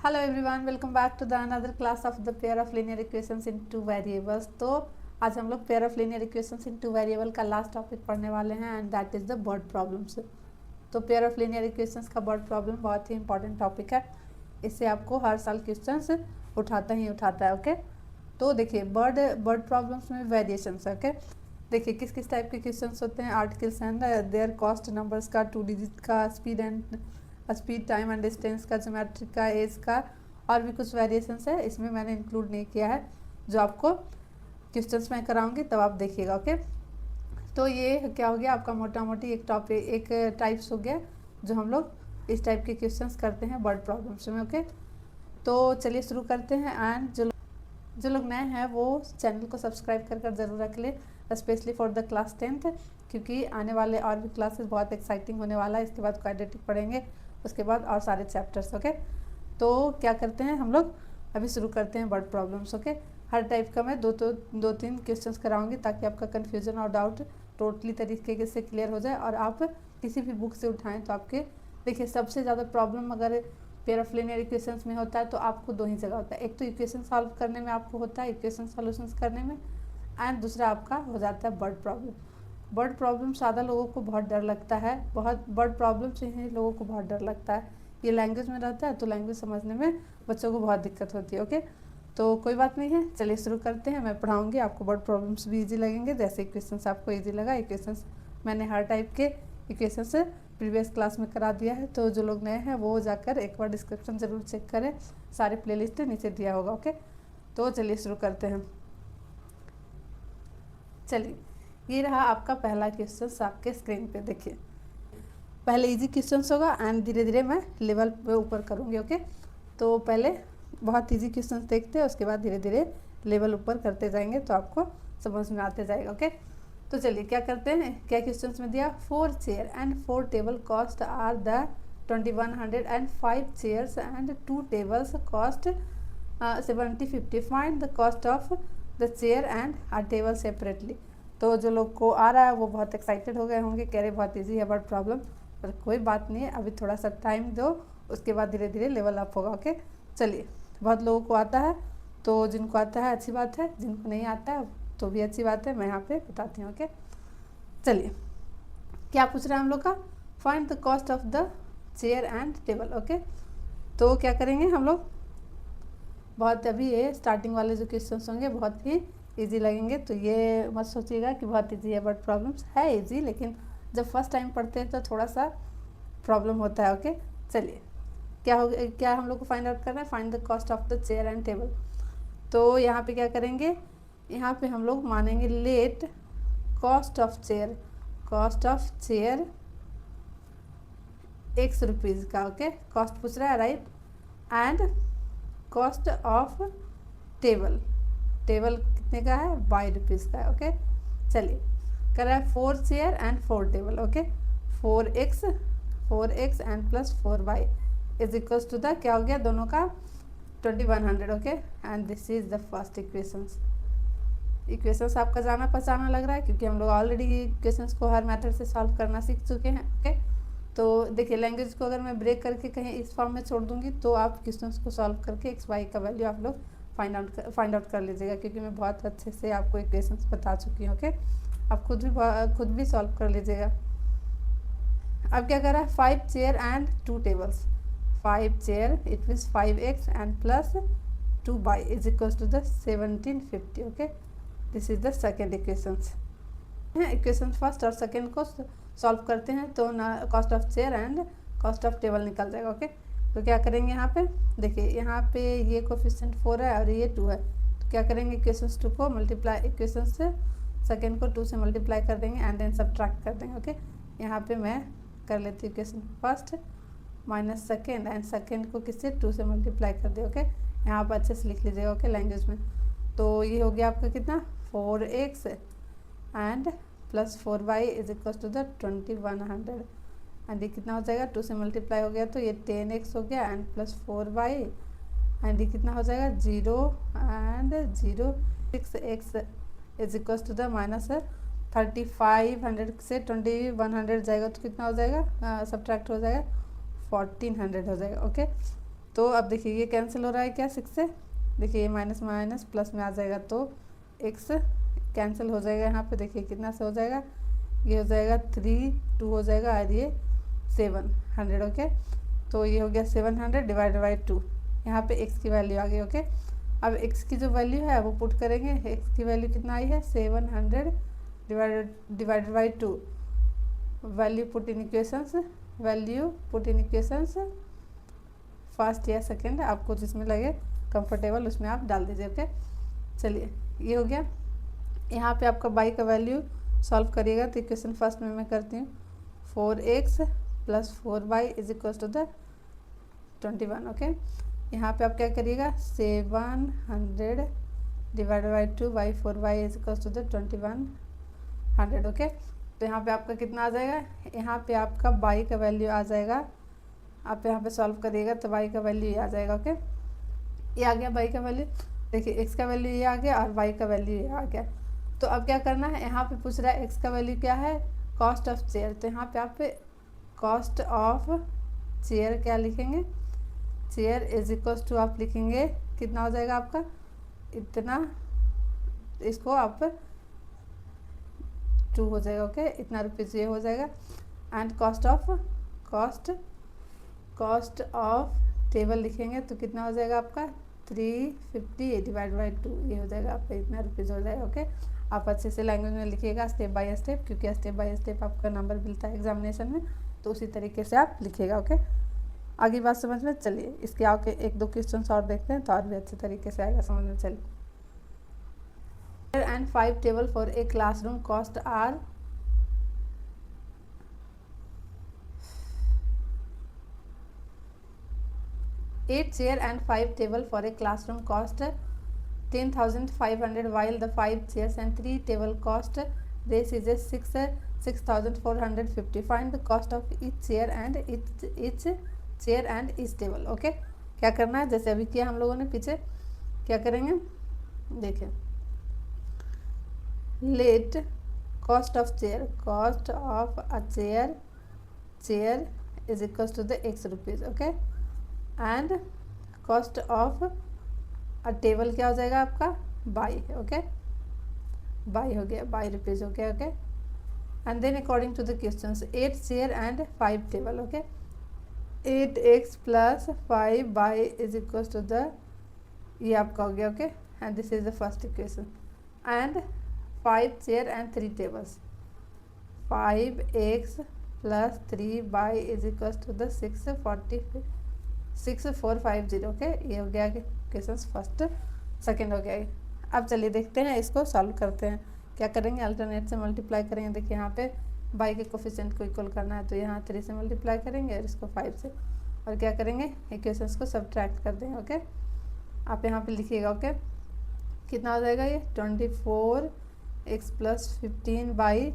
Hello everyone, welcome back to the another class of the pair of linear equations in two variables. तो आज हम लोग pair of linear equations in two variable का last topic पढ़ने वाले हैं and that is the word problems. तो pair of linear equations का वर्ड प्रॉब्लम बहुत ही इंपॉर्टेंट टॉपिक है। इससे आपको हर साल क्वेश्चंस उठाता है। ओके, तो देखिए वर्ड प्रॉब्लम्स में वेरिएशंस है। ओके, देखिए किस किस टाइप के क्वेश्चंस होते हैं। Articles and there cost, numbers का, 2 डिजिट का, स्पीड टाइम एंड डिस्टेंस का, ज्योमेट्रिक का, एज का, और भी कुछ वेरिएशंस है। इसमें मैंने इंक्लूड नहीं किया है, जो आपको क्वेश्चंस में कराऊंगी तब आप देखिएगा। ओके, तो ये क्या हो गया आपका मोटा मोटी एक टाइप्स हो गया जो हम लोग इस टाइप के क्वेश्चंस करते हैं वर्ड प्रॉब्लम्स में। ओके, तो चलिए शुरू करते हैं। एंड जो लोग नए हैं वो चैनल को सब्सक्राइब कर ज़रूर रख लें, specially for the class 10th, क्योंकि आने वाले और भी क्लासेस बहुत एक्साइटिंग होने वाला है। इसके बाद क्वाड्रेटिक पढ़ेंगे, उसके बाद और सारे चैप्टर्स। ओके, तो क्या करते हैं हम लोग, अभी शुरू करते हैं वर्ड प्रॉब्लम्स। ओके, हर टाइप का मैं दो तीन क्वेश्चंस कराऊंगी ताकि आपका कन्फ्यूजन और डाउट टोटली तरीके से क्लियर हो जाए और आप किसी भी बुक से उठाएं तो आपके देखिए सबसे ज़्यादा प्रॉब्लम अगर पेयर ऑफ लीनियर इक्वेशंस में होता है तो आपको दो ही जगह होता है। एक तो इक्वेशन सॉल्व करने में आपको होता है, इक्वेशन सॉल्यूशंस करने में, एंड दूसरा आपका हो जाता है वर्ड प्रॉब्लम। वर्ड प्रॉब्लम सादा लोगों को बहुत डर लगता है, बहुत वर्ड प्रॉब्लम से ही लोगों को बहुत डर लगता है। ये लैंग्वेज में रहता है तो लैंग्वेज समझने में बच्चों को बहुत दिक्कत होती है। ओके, तो कोई बात नहीं है, चलिए शुरू करते हैं। मैं पढ़ाऊँगी, आपको वर्ड प्रॉब्लम्स भी ईजी लगेंगे जैसे इक्वेशंस आपको ईजी लगा। इक्वेशंस मैंने हर टाइप के इक्वेशंस प्रीवियस क्लास में करा दिया है, तो जो लोग नए हैं वो जाकर एक बार डिस्क्रिप्शन ज़रूर चेक करें, सारे प्लेलिस्ट नीचे दिया होगा। ओके, तो चलिए शुरू करते हैं। चलिए, ये रहा आपका पहला क्वेश्चन आपके स्क्रीन पे। देखिए पहले इजी क्वेश्चंस होगा एंड धीरे धीरे मैं लेवल पे ऊपर करूँगी। ओके, तो पहले बहुत इजी क्वेश्चंस देखते हैं, उसके बाद धीरे धीरे लेवल ऊपर करते जाएंगे तो आपको समझ में आते जाएगा। ओके, तो चलिए क्या करते हैं, क्या क्वेश्चंस में दिया, 4 chair and 4 table cost are the 2100 and 5 chairs and 2 tables cost 7050, find the cost of the chair and a table separately. तो जो लोग को आ रहा है वो बहुत एक्साइटेड हो गए होंगे, कह रहे बहुत ईजी है वर्ड प्रॉब्लम, पर कोई बात नहीं है, अभी थोड़ा सा टाइम दो, उसके बाद धीरे धीरे लेवल अप होगा। ओके, चलिए बहुत लोगों को आता है, तो जिनको आता है अच्छी बात है, जिनको नहीं आता है तो भी अच्छी बात है, मैं यहाँ पे बताती हूँ। ओके, चलिए क्या पूछ रहे हैं हम लोग का, find the cost of the chair and table. Okay, तो क्या करेंगे हम लोग, बहुत अभी ये स्टार्टिंग वाले जो क्वेश्चन होंगे बहुत ही इजी लगेंगे, तो ये मत सोचिएगा कि बहुत इजी है। वर्ड प्रॉब्लम्स है इजी, लेकिन जब फर्स्ट टाइम पढ़ते हैं तो थोड़ा सा प्रॉब्लम होता है। ओके, चलिए क्या हम लोग को फाइंड आउट करना है, find the cost of the chair and table. तो यहाँ पे क्या करेंगे, यहाँ पे हम लोग मानेंगे late cost of chair x rupees का। ओके, कॉस्ट पूछ रहा है, right, and cost of table कितने का है, ₹5 का है। ओके, चलिए कर रहा है 4 chair and 4 table. Okay, 4x and plus 4y is equals to the, क्या हो गया दोनों का 2100। Okay, and this is the first equations आपका जाना पहचाना लग रहा है, क्योंकि हम लोग ऑलरेडी इक्वेशंस को हर मेथड से सॉल्व करना सीख चुके हैं। ओके, तो देखिए लैंग्वेज को अगर मैं ब्रेक करके कहीं इस फॉर्म में छोड़ दूंगी तो आप क्वेश्चंस को सॉल्व करके एक्स वाई का वैल्यू आप लोग फाइंड आउट कर लीजिएगा, क्योंकि मैं बहुत अच्छे से आपको इक्वेशंस बता चुकी हूँ। ओके, आप खुद भी सॉल्व कर लीजिएगा। अब क्या कर रहा है, 5 chair and 2 tables, 5 chair it means 5x and plus 2y is equals to the 1750। Okay, this is the second equation first और सेकेंड को सॉल्व करते हैं तो ना cost of chair and cost of table निकल जाएगा। ओके, तो क्या करेंगे यहाँ पे, देखिए यहाँ पे ये कोफिशिएंट 4 है और ये 2 है, तो क्या करेंगे इक्वेशन 2 को मल्टीप्लाई, इक्वेशन से सेकेंड को 2 से मल्टीप्लाई कर देंगे एंड देन सब्ट्रैक्ट कर देंगे। ओके, यहाँ पे मैं कर लेती हूँ equation first minus second and second को किससे 2 से मल्टीप्लाई कर दे। ओके, यहाँ पर अच्छे से लिख लीजिएगा। ओके, लैंग्वेज में तो ये हो गया आपका कितना 4x and plus 4y is equal to the 2100 and ये कितना हो जाएगा 2 से मल्टीप्लाई हो गया तो ये 10x हो गया एंड प्लस 4y एंड ये कितना हो जाएगा 0 and 0 6x is equal to the minus 3500 से 2100 जाएगा तो कितना हो जाएगा, सब्ट्रैक्ट हो जाएगा 1400 हो जाएगा। ओके, तो अब देखिए ये कैंसिल हो रहा है क्या 6 से, देखिए ये माइनस माइनस प्लस में आ जाएगा तो x कैंसिल हो जाएगा यहाँ पे, देखिए कितना से हो जाएगा, ये हो जाएगा 3 2 हो जाएगा और ये 700 ओके। तो ये हो गया 700 डिवाइडेड बाई 2, यहाँ पे x की वैल्यू आ गई ओके। अब x की जो वैल्यू है वो पुट करेंगे, x की वैल्यू कितना आई है 700 divided by 2, value put in equations, value put in equations first या सेकेंड, आपको जिसमें लगे कंफर्टेबल उसमें आप डाल दीजिए ओके। चलिए ये हो गया। यहाँ पे आपका बाई का वैल्यू सॉल्व करिएगा तो इक्वेशन फर्स्ट में मैं करती हूँ 4x plus 4y is equal to the 21 okay. यहाँ पे आप क्या करिएगा 700 divided by 2 by 4y is equal to the 2100 okay. तो यहाँ पे आपका कितना आ जाएगा, यहाँ पे आपका बाई का वैल्यू आ जाएगा, आप यहाँ पे सॉल्व करिएगा तो बाई का वैल्यू ये आ जाएगा ओके। ये आ गया बाई का वैल्यू, देखिए एक्स का वैल्यू ये आ गया और वाई का वैल्यू ये आ गया। तो अब क्या करना है, यहाँ पे पूछ रहा है एक्स का वैल्यू क्या है, कॉस्ट ऑफ चेयर, तो यहाँ पे आप कॉस्ट ऑफ चेयर क्या लिखेंगे, चेयर इज इक्वल टू आप लिखेंगे कितना हो जाएगा आपका इतना, इसको आप 2 हो जाएगा ओके, इतना रुपीज़ ये हो जाएगा। एंड कॉस्ट ऑफ टेबल लिखेंगे तो कितना हो जाएगा आपका 350 डिवाइड बाई 2, ये हो जाएगा आपका इतना रुपीज़ हो जाएगा ओके। आप अच्छे से लैंग्वेज में लिखिएगा स्टेप बाय स्टेप, क्योंकि स्टेप बाय स्टेप आपका नंबर मिलता है एग्जामिनेशन में, तो उसी तरीके से आप लिखिएगा ओके। आगे बात समझ में, चलिए इसके आगे एक दो क्वेश्चन और देखते हैं तो और भी अच्छे तरीके से आएगा समझ में। चलिए and 5 table for a classroom cost are 8 chair and 5 table for a classroom cost 10,500 while the 5 chairs and 3 table cost this is a 6,450. Find the cost of each chair and each table okay. क्या करना है, जैसे अभी किया हम लोगों ने पीछे, क्या करेंगे देखिए, let cost of a chair is equal to the x rupees okay, and cost of a table क्या हो जाएगा आपका बाई ओके, बाई हो गया, बाई रुपीज़ हो गया okay. And then according to the questions 8 chair and 5 table okay, 8x plus 5 y is equal to the, ये आपका हो गया okay, and this is the first equation. And 5 chair and 3 tables 5x plus 3 y is equal to the 6450 okay. ये हो गया question first, second हो गया। अब चलिए देखते हैं इसको सॉल्व करते हैं। क्या करेंगे, अल्टरनेट से मल्टीप्लाई करेंगे। देखिए यहाँ पे बाई के कोफिशिएंट को इक्वल करना है तो यहाँ 3 से मल्टीप्लाई करेंगे और इसको 5 से, और क्या करेंगे इक्वेशंस को सब्ट्रैक्ट कर देंगे ओके। आप यहाँ पे लिखिएगा ओके, कितना हो जाएगा ये 24x प्लस 15 बाई,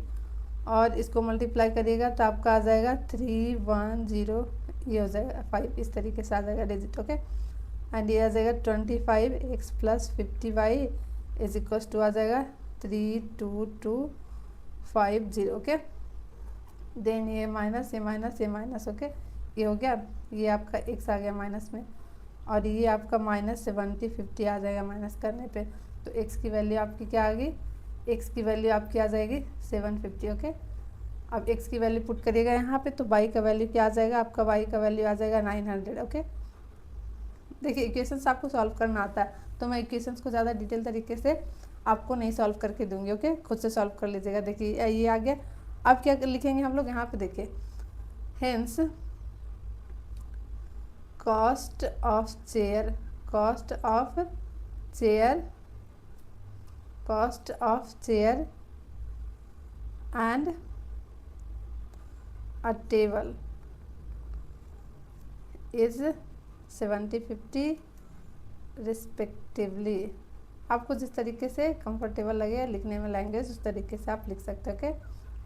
और इसको मल्टीप्लाई करिएगा तो आपका आ जाएगा 310, ये हो जाएगा 5, इस तरीके से आ जाएगा डिजिट ओके। एंड ये आ जाएगा 25x plus 50y is equal to आ जाएगा 32250 ओके। देन ये माइनस ओके, ये हो गया, ये आपका x आ गया माइनस में, और ये आपका -70 आ जाएगा माइनस करने पे, तो x की वैल्यू आपकी क्या आ गई, x की वैल्यू आपकी आ जाएगी 750 ओके। अब x की वैल्यू पुट करिएगा यहाँ पे तो y का वैल्यू क्या आ जाएगा, आपका y का वैल्यू आ जाएगा 900 ओके। देखिए इक्वेशंस आपको सॉल्व करना आता है तो मैं इक्वेशंस को ज़्यादा डिटेल तरीके से आपको नहीं सॉल्व करके दूंगी ओके, खुद से सॉल्व कर लीजिएगा। देखिए ये आ गया। अब क्या लिखेंगे हम लोग यहाँ पे, देखिए hence cost of chair and a table is 70-50 respectively. आपको जिस तरीके से कंफर्टेबल लगे लिखने में लैंग्वेज, उस तरीके से आप लिख सकते हो ओके।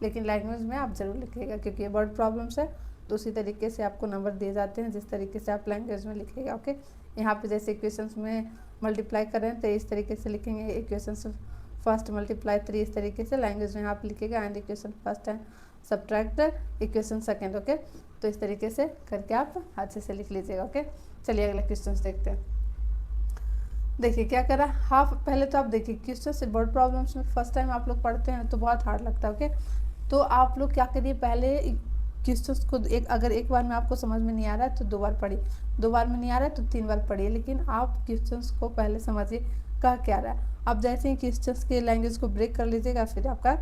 लेकिन लैंग्वेज में आप ज़रूर लिखिएगा क्योंकि ये वर्ड प्रॉब्लम्स है, तो उसी तरीके से आपको नंबर दिए जाते हैं जिस तरीके से आप लैंग्वेज में लिखिएगा ओके। यहाँ पे जैसे इक्वेशंस में मल्टीप्लाई कर रहे हैं तो इस तरीके से लिखेंगे, इक्वेशंस फर्स्ट मल्टीप्लाई 3 इस तरीके से लैंग्वेज में आप लिखिएगा, and equation first and subtract equation second okay. तो इस तरीके से करके आप अच्छे से लिख लीजिएगा ओके। चलिए अगला क्वेश्चन देखते हैं। देखिए क्या करा, हाफ, पहले तो आप देखिए क्वेश्चन से वर्ड प्रॉब्लम्स में फर्स्ट टाइम आप लोग पढ़ते हैं तो बहुत हार्ड लगता है। ओके, तो आप लोग क्या करिए, पहले क्वेश्चंस को अगर एक बार में आपको समझ में नहीं आ रहा है तो 2 बार पढ़िए, 2 बार में नहीं आ रहा है तो 3 बार पढ़िए, लेकिन आप क्वेश्चंस को पहले समझिए कह क्या रहा है। आप जैसे ही क्वेश्चंस के लैंग्वेज को ब्रेक कर लीजिएगा फिर आपका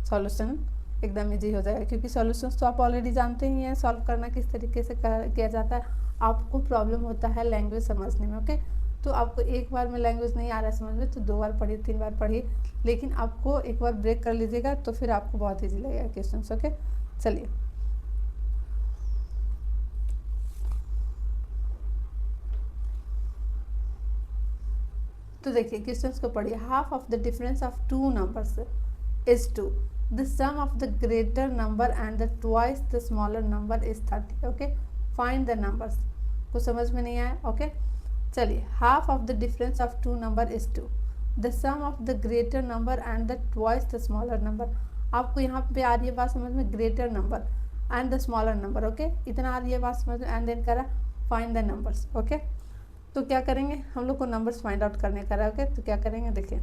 सॉल्यूशन एकदम ईजी हो जाएगा, क्योंकि सॉल्यूशंस तो आप ऑलरेडी जानते ही हैं सॉल्व करना किस तरीके से किया जाता है। आपको प्रॉब्लम होता है लैंग्वेज समझने में। ओके, तो आपको एक बार में लैंग्वेज नहीं आ रहा है समझ में तो 2 बार पढ़िए, 3 बार पढ़िए, लेकिन आपको एक बार ब्रेक कर लीजिएगा तो फिर आपको बहुत ईजी लगेगा क्वेश्चन। ओके, चलिए तो देखिए क्वेश्चंस को पढ़िए। Half of the difference of two numbers is 2, the sum of the greater number and the twice the smaller number is 30। Okay, find the numbers. कुछ समझ में नहीं आया? ओके, चलिए। Half of the difference of two number is 2, the sum of the greater number and the twice the smaller number. आपको यहाँ पे आ रही है बात समझ में, greater number and the smaller number. Okay, इतना आ रही है बात समझ में, एंड देन करा फाइंड द नंबर्स। ओके, तो क्या करेंगे, हम लोग को नंबर्स फाइंड आउट करने का है। ओके, तो क्या करेंगे, देखिए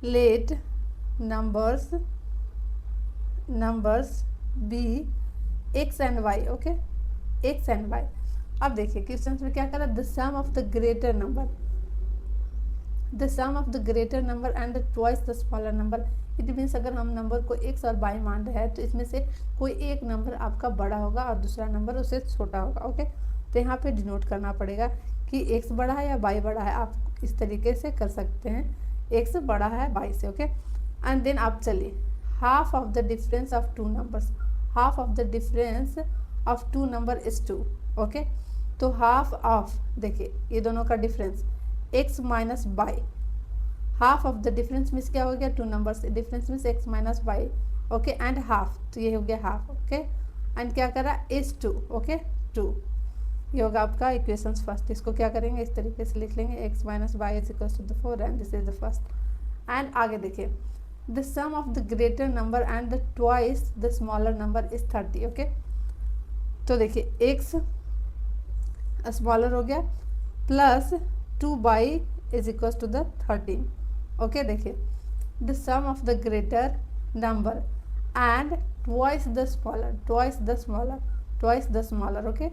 let numbers be x and y. Okay, x and y. अब देखिए क्वेश्चन में क्या करा, the sum of the greater number and the twice the smaller number. It means अगर हम नंबर को एक्स और वाई मान रहे हैं तो इसमें से कोई एक नंबर आपका बड़ा होगा और दूसरा नंबर उससे छोटा होगा। ओके, तो यहाँ पे डिनोट करना पड़ेगा कि एक्स बड़ा है या वाई बड़ा है। आप इस तरीके से कर सकते हैं, एक्स बड़ा है वाई से। ओके, एंड देन आप चलिए half of the difference of two numbers, half of the difference of two number is 2। Okay, तो हाफ ऑफ, देखिए ये दोनों का difference x minus y, half of the difference means क्या हो गया, two numbers difference means x minus y. Okay, and half, तो ये हो गया हाफ। ओके, एंड क्या करा, इज 2। ओके, 2 ये होगा आपका इक्वेशन फर्स्ट। इसको क्या करेंगे, इस तरीके से लिख लेंगे, x minus y is equal to the 4 and this is the first. And आगे देखिए the sum of the greater number and the twice the smaller number is 30। Okay, तो देखिए एक्स स्मॉलर हो गया plus 2 y is equal to the 13। Okay, देखिए the sum of the greater number and twice the smaller. Okay,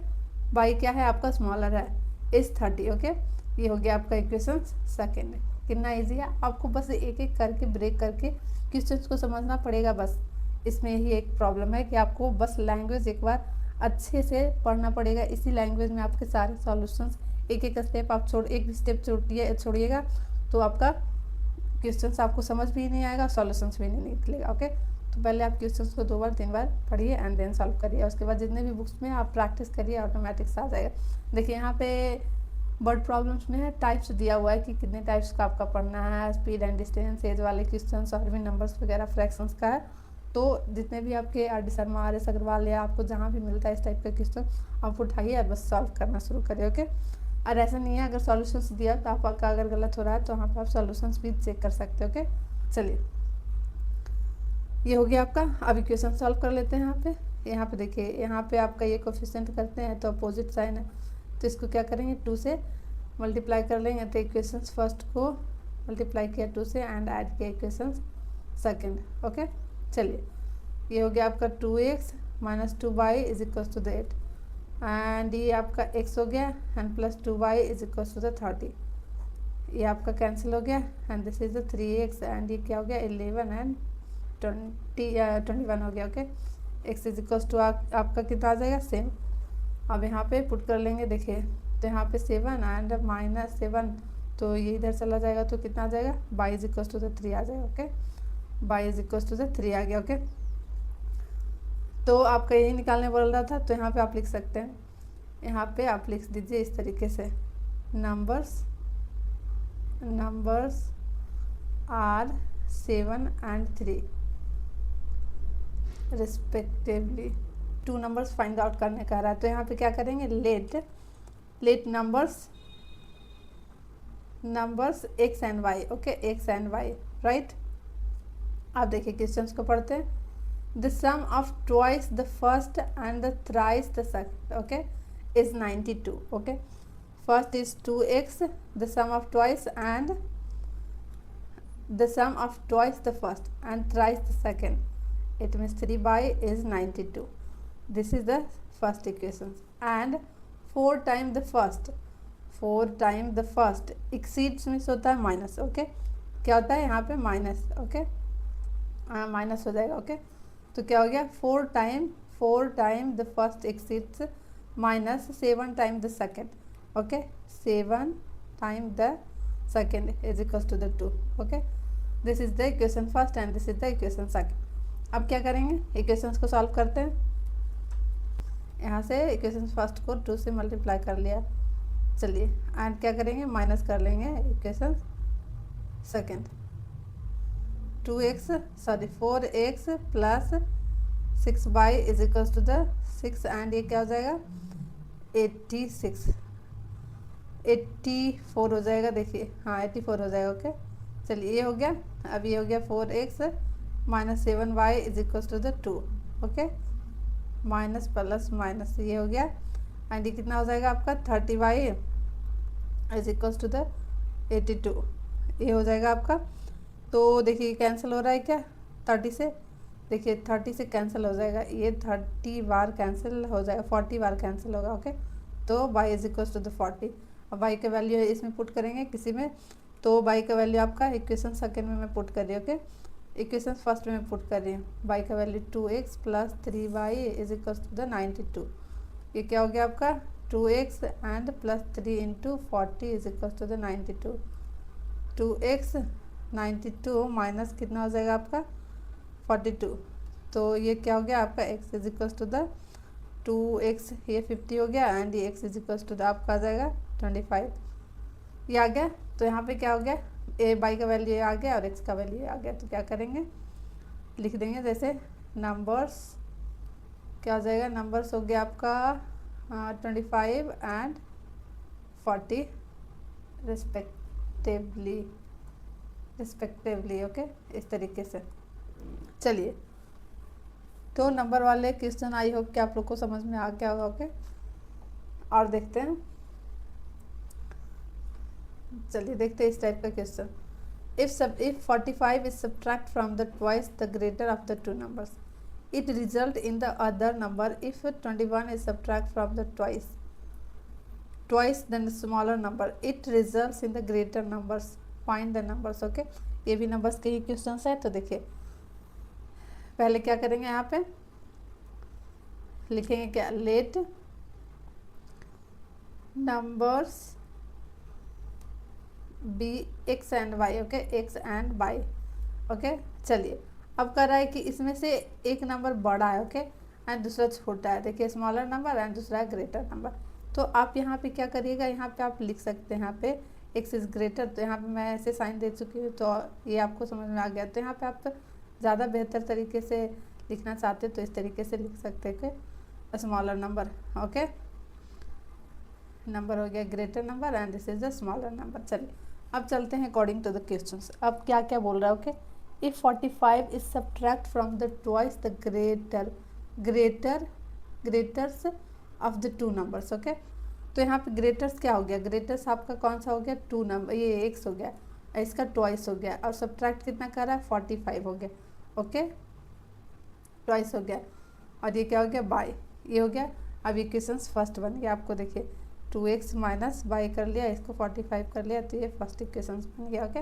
y क्या है आपका, smaller है, is 30। Okay, ये हो गया आपका इक्वेशन सेकेंड। कितना इजी है, आपको बस एक एक करके ब्रेक करके क्वेश्चंस को समझना पड़ेगा। बस इसमें ही एक प्रॉब्लम है कि आपको बस लैंग्वेज एक बार अच्छे से पढ़ना पड़ेगा। इसी लैंग्वेज में आपके सारे सॉल्यूशंस, एक एक स्टेप आप एक स्टेप छोड़िएगा तो आपका क्वेश्चंस आपको समझ भी नहीं आएगा, सॉल्यूशंस भी नहीं निकलेगा। ओके, तो पहले आप क्वेश्चंस को 2 बार 3 बार पढ़िए एंड देन सॉल्व करिए। उसके बाद जितने भी बुक्स में आप प्रैक्टिस करिए ऑटोमेटिक्स आ जाएगा। देखिए यहाँ पे वर्ड प्रॉब्लम्स में है टाइप्स दिया हुआ है कि कितने टाइप्स का आपका पढ़ना है, स्पीड एंड डिस्टेंस, एज वाले क्वेश्चंस और भी नंबर्स वगैरह फ्रैक्शंस का है। तो जितने भी आपके R D Sharma, R S Agarwal या आपको जहाँ भी मिलता है इस टाइप का क्वेश्चन आप उठाइए और बस सॉल्व करना शुरू करिए। ओके, और ऐसा नहीं है अगर सॉल्यूशंस दिया तो आपका अगर गलत हो रहा है तो वहाँ पर आप सॉल्यूशंस भी चेक कर सकते हो। ओके, चलिए ये हो गया आपका। अब इक्वेशन सॉल्व कर लेते हैं। यहाँ पे देखिए, यहाँ पे आपका ये कोफिशिएंट करते हैं तो अपोजिट साइन है, तो इसको क्या करेंगे 2 से मल्टीप्लाई कर लेंगे। तो इक्वेशन फर्स्ट को मल्टीप्लाई किया 2 से एंड ऐड किया इक्वेशन सेकेंड। ओके, चलिए ये हो गया आपका 2x minus 2y is equal to the 8 and ये आपका x हो गया and plus 2y is equal to the 30। ये आपका कैंसिल हो गया and this is the 3x and ये क्या हो गया 11 एंड 21 हो गया। Okay, x is equal to आपका कितना आ जाएगा, सेम। अब यहाँ पे पुट कर लेंगे, देखिए तो यहाँ पे 7 एंड माइनस 7, तो ये इधर चला जाएगा तो कितना आ जाएगा, y is equal to the 3 आ जाएगा। Okay, y is equal to the 3 आ गया। ओके, तो आपका यही निकालने बोल रहा था, तो यहाँ पे आप लिख सकते हैं, यहाँ पे आप लिख दीजिए इस तरीके से, numbers are 7 and 3 respectively. 2 numbers find out करने का रहा है, तो यहाँ पे क्या करेंगे, let numbers x and y. Okay, x and y, right. आप देखिए क्वेश्चंस को पढ़ते हैं। The sum of twice the first and the thrice the second. Okay, is 92. Okay, first is 2x, the sum of twice and the sum of twice the first and thrice the second. It means 3 by is 92. This is the first equation. And 4 times the first, 4 times the first exceeds means होता है minus. Okay, क्या होता है यहाँ पे minus. Okay, minus हो जाएगा. Okay, तो क्या हो गया 4 time the first exceeds minus 7 time the second. Okay, 7 time the second is equals to the 2. Okay, this is the equation first and this is the equation second. अब क्या करेंगे, equations को सॉल्व करते हैं. यहाँ से इक्वेशन फर्स्ट को 2 से मल्टीप्लाई कर लिया. चलिए एंड क्या करेंगे, माइनस कर लेंगे equation second. 4x plus 6y is equals to the 6 and ये क्या हो जाएगा 84 हो जाएगा. देखिए हाँ 84 हो जाएगा. ओके, चलिए ये हो गया. अब ये हो गया 4x minus 7y is equals to the 2. Okay, minus plus minus ये हो गया एंड ये कितना हो जाएगा आपका 30y is equals to the 82. ये हो जाएगा आपका. तो देखिए कैंसिल हो रहा है क्या 30 से. देखिए 30 से कैंसिल हो जाएगा. ये 30 बार कैंसिल हो जाएगा, 40 बार कैंसिल होगा. ओके, तो y is equals to the 40. अब y का वैल्यू इसमें पुट करेंगे किसी में, तो y का वैल्यू आपका इक्वेशन सेकेंड में मैं पुट कर रही हूँ. ओके, इक्वेशन फर्स्ट में पुट कर रही हूँ. y का value 2x plus 3y is equals to the 92. ये क्या हो गया आपका 2x and plus 3 into 40 is equals to the 92. 2x 92 minus कितना हो जाएगा आपका 42. तो ये क्या हो गया आपका x is equals to the 2x, ये 50 हो गया एंड ये x is equals to the आपका आ जाएगा 25. ये आ गया. तो यहाँ पे क्या हो गया y का वैल्यू आ गया और x का वैल्यू आ गया. तो क्या करेंगे, लिख देंगे जैसे नंबर्स. क्या हो जाएगा, नंबर्स हो गया आपका 25 एंड 40 रिस्पेक्टिवली. ओके, इस तरीके से. चलिए, तो नंबर वाले क्वेश्चन आई होप कि आप लोग को समझ में आ गया होगा. ओके, और देखते हैं. चलिए देखते हैं इस टाइप का question. If 45 is subtract from the twice the greater of the two numbers, it result in the other number. If 21 is subtract from the twice then smaller number, it results in the greater numbers. Find the numbers. Okay, ये भी numbers के ही question है. तो देखिए पहले क्या करेंगे, यहाँ पे लिखेंगे क्या, let numbers be x and y. Okay, x and y. Okay, चलिए अब कर रहा है कि इसमें से एक नंबर बड़ा है. ओके, एंड दूसरा छोटा है. देखिए स्मॉलर नंबर एंड दूसरा है ग्रेटर नंबर. तो आप यहाँ पे क्या करिएगा, यहाँ पे आप लिख सकते हैं यहाँ पे एक्स इज ग्रेटर. तो यहाँ पे मैं ऐसे साइन दे चुकी हूँ तो ये आपको समझ में आ गया. तो यहाँ पे आप ज़्यादा बेहतर तरीके से लिखना चाहते तो इस तरीके से लिख सकते हैं कि स्मॉलर नंबर. ओके, नंबर हो गया greater number and this is the smaller number. चलिए अब चलते हैं अकॉर्डिंग टू द क्वेश्चंस. अब क्या क्या बोल रहा है. Okay, if 45 is subtract from the twice the greaters of the two numbers. Okay, तो यहाँ पे ग्रेटर्स क्या हो गया, ग्रेटर्स आपका कौन सा हो गया, टू नंबर, ये एक्स हो गया, इसका ट्वाइस हो गया और सब्ट्रैक्ट कितना कर रहा है 45 हो गया. ओके, ट्वाइस हो गया और ये क्या हो गया बाई, ये हो गया. अब इक्वेशंस फर्स्ट बन गया. आपको देखिए 2x माइनस बाई कर लिया, इसको 45 कर लिया, तो ये फर्स्ट इक्वेशन बन गया. ओके,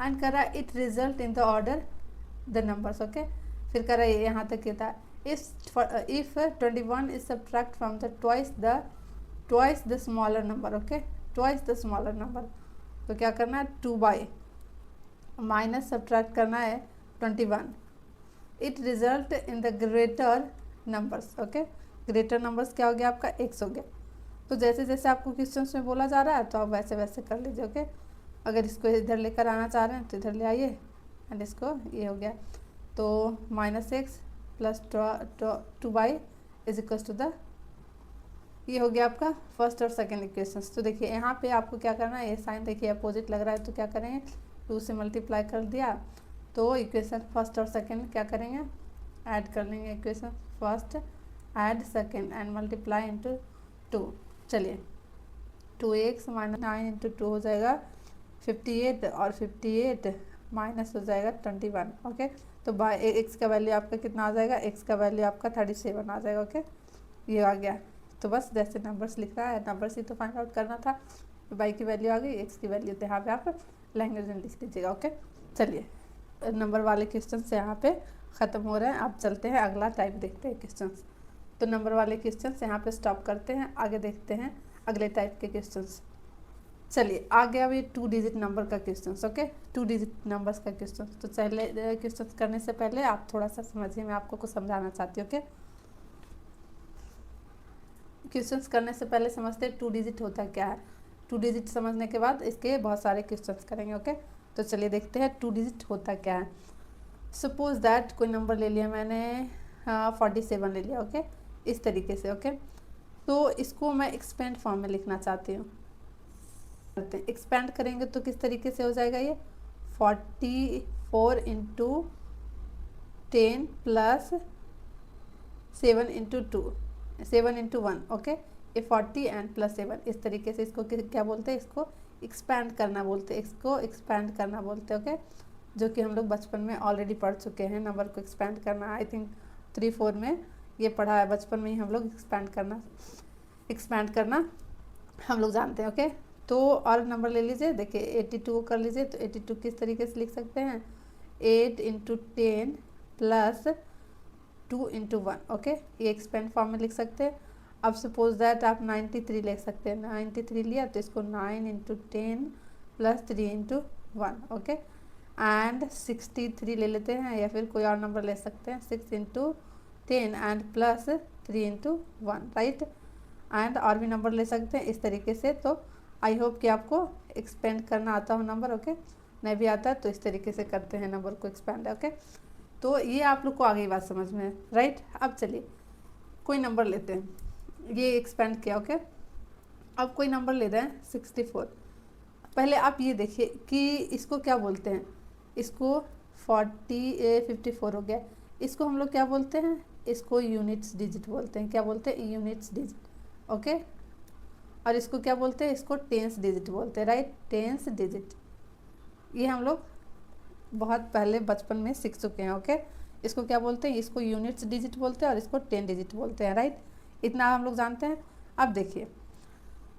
एंड करा it result in the order the numbers. Okay, फिर करा यहाँ तक ये था. If 21 is subtract from the twice the smaller number. Okay, twice the smaller number, तो क्या करना है 2 बाई माइनस सब्ट्रैक्ट करना है 21. It result in the greater numbers. Okay, greater numbers क्या हो गया आपका x हो गया. तो जैसे जैसे आपको क्वेश्चंस में बोला जा रहा है तो आप वैसे वैसे कर लीजिए. ओके, अगर इसको इधर लेकर आना चाह रहे हैं तो इधर ले आइए एंड इसको ये हो गया. तो -x plus 2y is equals to the, ये हो गया आपका फर्स्ट और सेकेंड इक्वेशंस. तो देखिए यहाँ पे आपको क्या करना है, ये साइन देखिए अपोजिट लग रहा है तो क्या करेंगे 2 से मल्टीप्लाई कर दिया. तो इक्वेशन फर्स्ट और सेकेंड क्या करेंगे, ऐड कर लेंगे. Equation first aid second and multiply into 2। चलिए 2x माइनस 9 इंटू 2 हो जाएगा 58 और 58 माइनस हो जाएगा 21। ओके, तो बाय एक्स का वैल्यू आपका कितना आ जाएगा, एक्स का वैल्यू आपका 37 आ जाएगा। ओके, ये आ गया। तो बस जैसे नंबर्स लिख रहा है, नंबर्स ही तो फाइंड आउट करना था। तो बाई की वैल्यू आ गई, एक्स की वैल्यू तो यहाँ पे आप लैंग्वेज में लिख लीजिएगा। ओके, चलिए नंबर वाले क्वेश्चन से यहाँ पे ख़त्म हो रहे हैं। आप चलते हैं अगला टाइप देखते हैं क्वेश्चन। तो नंबर वाले क्वेश्चन यहाँ पे स्टॉप करते हैं, आगे देखते हैं अगले टाइप के क्वेश्चन। चलिए आ गया अभी 2 डिजिट नंबर का क्वेश्चन। ओके, 2 डिजिट नंबर्स का क्वेश्चन। तो चले क्वेश्चन करने से पहले आप थोड़ा सा समझिए, मैं आपको कुछ समझाना चाहती हूँ। ओके, क्वेश्चंस करने से पहले समझते हैं 2 डिजिट होता क्या है। 2 डिजिट समझने के बाद इसके बहुत सारे क्वेश्चंस करेंगे। ओके, तो चलिए देखते हैं 2 डिजिट होता क्या है। सपोज दैट कोई नंबर ले लिया मैंने 47 ले लिया। ओके, इस तरीके से। ओके, तो इसको मैं एक्सपेंड फॉर्म में लिखना चाहती हूँ। एक्सपेंड करेंगे तो किस तरीके से हो जाएगा, ये 44 into 10 plus 7 into 2, 7 into 1। Okay, ये 40 एंड प्लस 7, इस तरीके से इसको क्या बोलते हैं, इसको एक्सपैंड करना बोलते हैं, इसको एक्सपैंड करना बोलते हैं। ओके, जो कि हम लोग बचपन में ऑलरेडी पढ़ चुके हैं, नंबर को एक्सपैंड करना। आई थिंक 3-4 में ये पढ़ा है, बचपन में ही हम लोग एक्सपैंड करना हम लोग जानते हैं। ओके, तो और नंबर ले लीजिए, देखिए 82 कर लीजिए। तो 82 किस तरीके से लिख सकते हैं, 8 इंटू 10 प्लस 2 इंटू 1। ओके, ये एक्सपेंड फॉर्म में लिख सकते हैं। अब सपोज दैट आप 93 लिख सकते हैं। 93 लिया तो इसको 9 into 10 plus 3 into 1। Okay, and 63 ले लेते हैं, या फिर कोई और नंबर ले सकते हैं, 6 into 10 and plus 3 into 1। Right, and और भी नंबर ले सकते हैं इस तरीके से। तो आई होप कि आपको एक्सपेंड करना आता हो नंबर। ओके, नहीं भी आता है तो इस तरीके से करते हैं नंबर को एक्सपेंड। ओके, तो ये आप लोग को आ गई बात समझ में। राइट, अब चलिए कोई नंबर लेते हैं, ये एक्सपेंड किया। ओके, अब कोई नंबर ले रहे हैं 64। पहले आप ये देखिए कि इसको क्या बोलते हैं, इसको 54 हो गया, इसको हम लोग क्या बोलते हैं, इसको यूनिट्स डिजिट बोलते हैं। क्या बोलते हैं, यूनिट्स डिजिट। ओके, और इसको क्या बोलते हैं, इसको टेंस डिजिट बोलते हैं। राइट, टेंस डिजिट, ये हम लोग बहुत पहले बचपन में सीख चुके हैं। ओके, इसको क्या बोलते हैं, इसको यूनिट्स डिजिट बोलते हैं और इसको 10 डिजिट बोलते हैं। राइट, इतना हम लोग जानते हैं। अब देखिए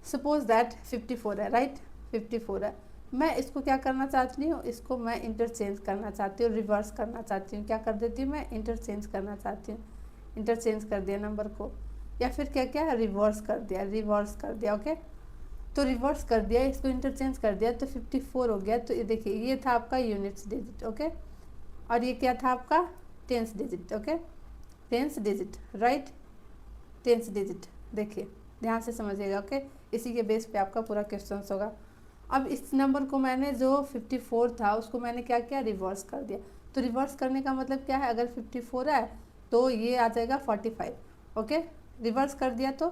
सपोज दैट 54 है। राइट, 54 है, मैं इसको क्या करना चाहती हूँ, इसको मैं इंटरचेंज करना चाहती हूँ, रिवर्स करना चाहती हूँ। क्या कर देती हूँ, मैं इंटरचेंज करना चाहती हूँ। इंटरचेंज कर दिया नंबर को, या फिर क्या क्या रिवर्स कर दिया। ओके, तो रिवर्स कर दिया, इसको इंटरचेंज कर दिया तो 54 हो गया। तो ये देखिए ये था आपका यूनिट्स डिजिट। ओके, और ये क्या था आपका tens digit. Okay, tens digit. Right, tens digit, देखिए ध्यान से समझिएगा। ओके, इसी के बेस पे आपका पूरा क्वेश्चन होगा। अब इस नंबर को मैंने जो 54 था उसको मैंने क्या किया, रिवर्स कर दिया। तो रिवर्स करने का मतलब क्या है, अगर 54 है तो ये आ जाएगा 45। ओके, रिवर्स कर दिया। तो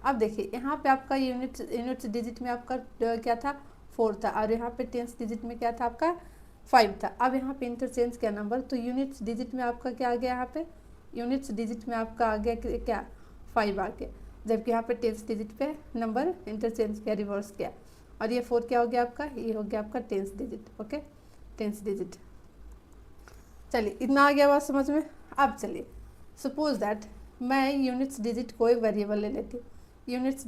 अब देखिए यहाँ पे आपका यूनिट्स डिजिट में आपका क्या था, 4 था, और यहाँ पे टेंस डिजिट में क्या था, आपका 5 था। अब यहाँ पे इंटरचेंज किया नंबर, तो यूनिट्स डिजिट में आपका क्या आ गया, यहाँ पे यूनिट्स डिजिट में आपका आ गया क्या, 5 आ गया, जबकि यहाँ पे टेंस डिजिट पे नंबर इंटरचेंज किया, रिवर्स किया, और ये 4 क्या हो गया आपका, ये हो गया आपका tens digit. Okay, tens digit. चलिए इतना आ गया बात समझ में। अब चलिए सपोज दैट मैं यूनिट्स डिजिट को एक वेरिएबल ले लेती हूँ। यूनिट्स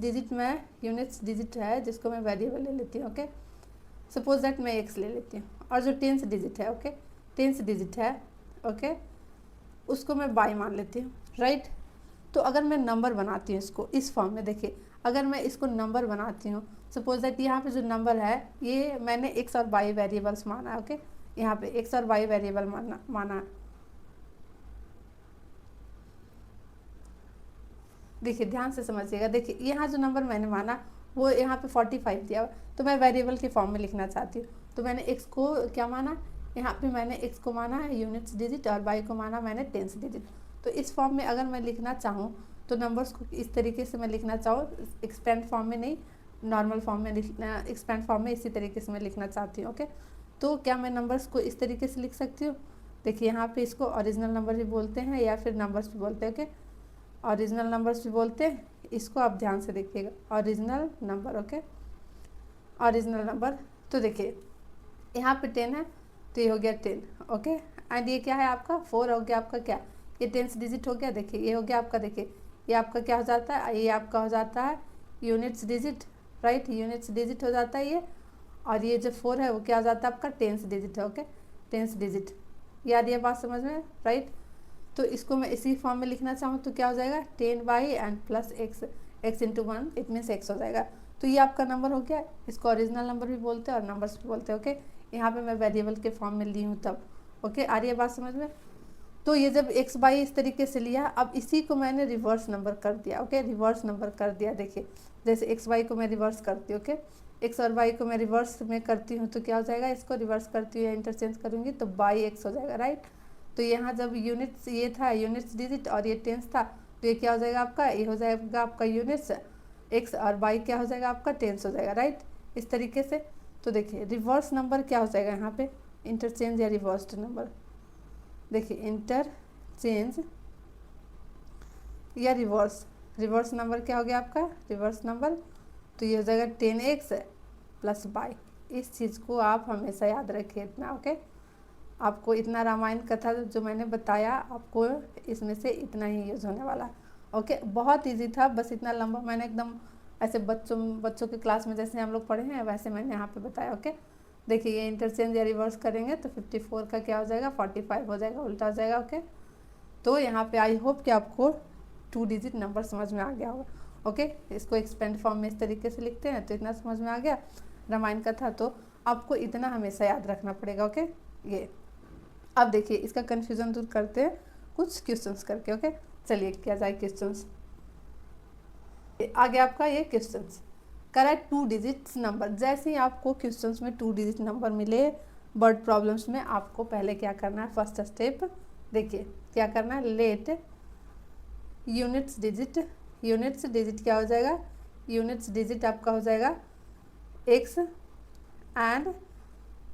डिजिट है जिसको मैं वेरिएबल ले लेती हूँ। ओके, सपोज दैट मैं एक्स ले लेती हूँ, और जो टेंस डिजिट है, ओके, टेंस डिजिट है, ओके, उसको मैं बाई मान लेती हूँ। राइट, तो अगर मैं नंबर बनाती हूँ इसको इस फॉर्म में, देखिए अगर मैं इसको नंबर बनाती हूँ, सपोज दैट यहाँ पे जो नंबर है ये मैंने एक्स और वाई वेरिएबल्स माना है। ओके, यहाँ पे एक्स और वाई वेरिएबल माना। देखिए ध्यान से समझिएगा, देखिए यहाँ जो नंबर मैंने माना वो यहाँ पे 45 दिया, तो मैं वेरिएबल के फॉर्म में लिखना चाहती हूँ। तो मैंने एक्स को क्या माना, यहाँ पे मैंने एक्स को माना है यूनिट्स डिजिट, और वाई को माना मैंने टेंस डिजिट। तो इस फॉर्म में अगर मैं लिखना चाहूँ तो नंबर्स को इस तरीके से मैं लिखना चाहूँ, एक्सपेंड फॉर्म में नहीं, नॉर्मल फॉर्म में लिखना, एक्सपेंड फॉर्म में इसी तरीके से मैं लिखना चाहती हूँ। ओके, तो क्या मैं नंबर्स को इस तरीके से लिख सकती हूँ, देखिए यहाँ पे इसको ओरिजिनल नंबर भी बोलते हैं या फिर नंबर्स भी बोलते हैं। ओके, ओरिजिनल नंबर्स भी बोलते हैं, इसको आप ध्यान से देखिएगा, original number. Okay, original number. तो देखिए यहाँ पे 10 है तो ये हो गया 10। ओके, एंड ये क्या है आपका 4 हो गया आपका क्या, ये 10th डिजिट हो गया। देखिए ये हो गया आपका, देखिए ये आपका क्या हो जाता है, ये आपका हो जाता है units digit, right, units digit हो जाता है ये। और ये जो 4 है वो क्या हो जाता है आपका 10th डिजिट है। ओके, 10th डिजिट, याद ये बात समझ में, राइट। तो इसको मैं इसी फॉर्म में लिखना चाहूँ तो क्या हो जाएगा 10y and plus x, x into 1 it means x हो जाएगा। तो ये आपका नंबर हो गया, इसको ओरिजिनल नंबर भी बोलते हैं और नंबर्स भी बोलते हैं। ओके, यहाँ पे मैं वेरिएबल के फॉर्म में ली हूँ तब। ओके, आ रही है बात समझ में। तो ये जब x बाई इस तरीके से लिया, अब इसी को मैंने रिवर्स नंबर कर दिया। ओके, रिवर्स नंबर कर दिया। देखिए जैसे x बाई को मैं रिवर्स करती हूँ, ओके, x और y को मैं रिवर्स में करती हूँ तो क्या हो जाएगा, इसको रिवर्स करती हूँ या इंटरचेंज करूँगी तो बाई x हो जाएगा, राइट। तो यहाँ जब यूनिट्स ये था यूनिट्स डिजिट और ये टेंस था तो ये क्या हो जाएगा आपका, ये हो जाएगा आपका यूनिट्स x और y क्या हो जाएगा आपका टेंस हो जाएगा, राइट, इस तरीके से। तो देखिए रिवर्स नंबर क्या हो जाएगा यहाँ पे, इंटरचेंज या रिवर्स्ड नंबर। देखिए इंटरचेंज या रिवर्स नंबर क्या हो गया आपका, रिवर्स नंबर। तो ये हो जाएगा 10x प्लस y। इस चीज़ को आप हमेशा याद रखिए इतना। ओके, आपको इतना रामायण कथा जो मैंने बताया आपको इसमें से इतना ही यूज़ होने वाला। ओके, बहुत इजी था, बस इतना लंबा मैंने एकदम ऐसे बच्चों के क्लास में जैसे हम लोग पढ़े हैं वैसे मैंने यहाँ पे बताया। ओके, देखिए ये इंटरचेंज या रिवर्स करेंगे तो 54 का क्या हो जाएगा 45 हो जाएगा, उल्टा हो जाएगा। ओके, तो यहाँ पे आई होप कि आपको 2 डिजिट नंबर समझ में आ गया होगा। ओके, इसको एक्सपेंड फॉर्म में इस तरीके से लिखते हैं तो इतना समझ में आ गया रामायण कथा। तो आपको इतना हमेशा याद रखना पड़ेगा। ओके, ये अब देखिए इसका कन्फ्यूज़न दूर करते हैं कुछ क्वेश्चंस करके। ओके, चलिए किया जाए क्वेश्चंस। आगे आपका ये क्वेश्चंस करेक्ट 2 डिजिट्स नंबर। जैसे ही आपको क्वेश्चंस में 2 डिजिट नंबर मिले वर्ड प्रॉब्लम्स में, आपको पहले क्या करना है, फर्स्ट स्टेप देखिए क्या करना है, लेट यूनिट्स डिजिट क्या हो जाएगा, यूनिट्स डिजिट आपका हो जाएगा x एंड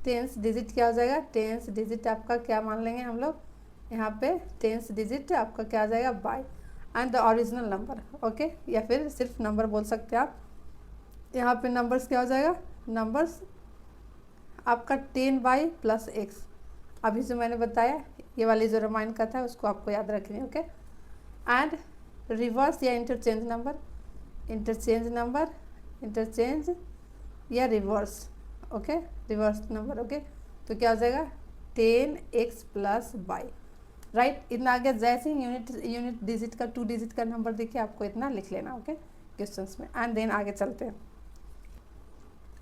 टेंस डिजिट क्या हो जाएगा, टेंस डिजिट आपका क्या मान लेंगे हम लोग यहाँ पे, टेंस डिजिट आपका क्या आ जाएगा by and the original number. Okay, या फिर सिर्फ नंबर बोल सकते हैं आप। यहाँ पे नंबर्स क्या हो जाएगा, नंबर्स आपका 10y प्लस x। अभी जो मैंने बताया ये वाली जो रामायण कथा है उसको आपको याद रखनी है। ओके, एंड रिवर्स या इंटरचेंज या reverse. Okay, reverse number. Okay, तो क्या हो जाएगा 10x प्लस y, राइट। इतना आगे जैसे ही यूनिट डिजिट का 2 डिजिट का नंबर देखिए आपको इतना लिख लेना। ओके, क्वेश्चंस में एंड देन आगे चलते हैं।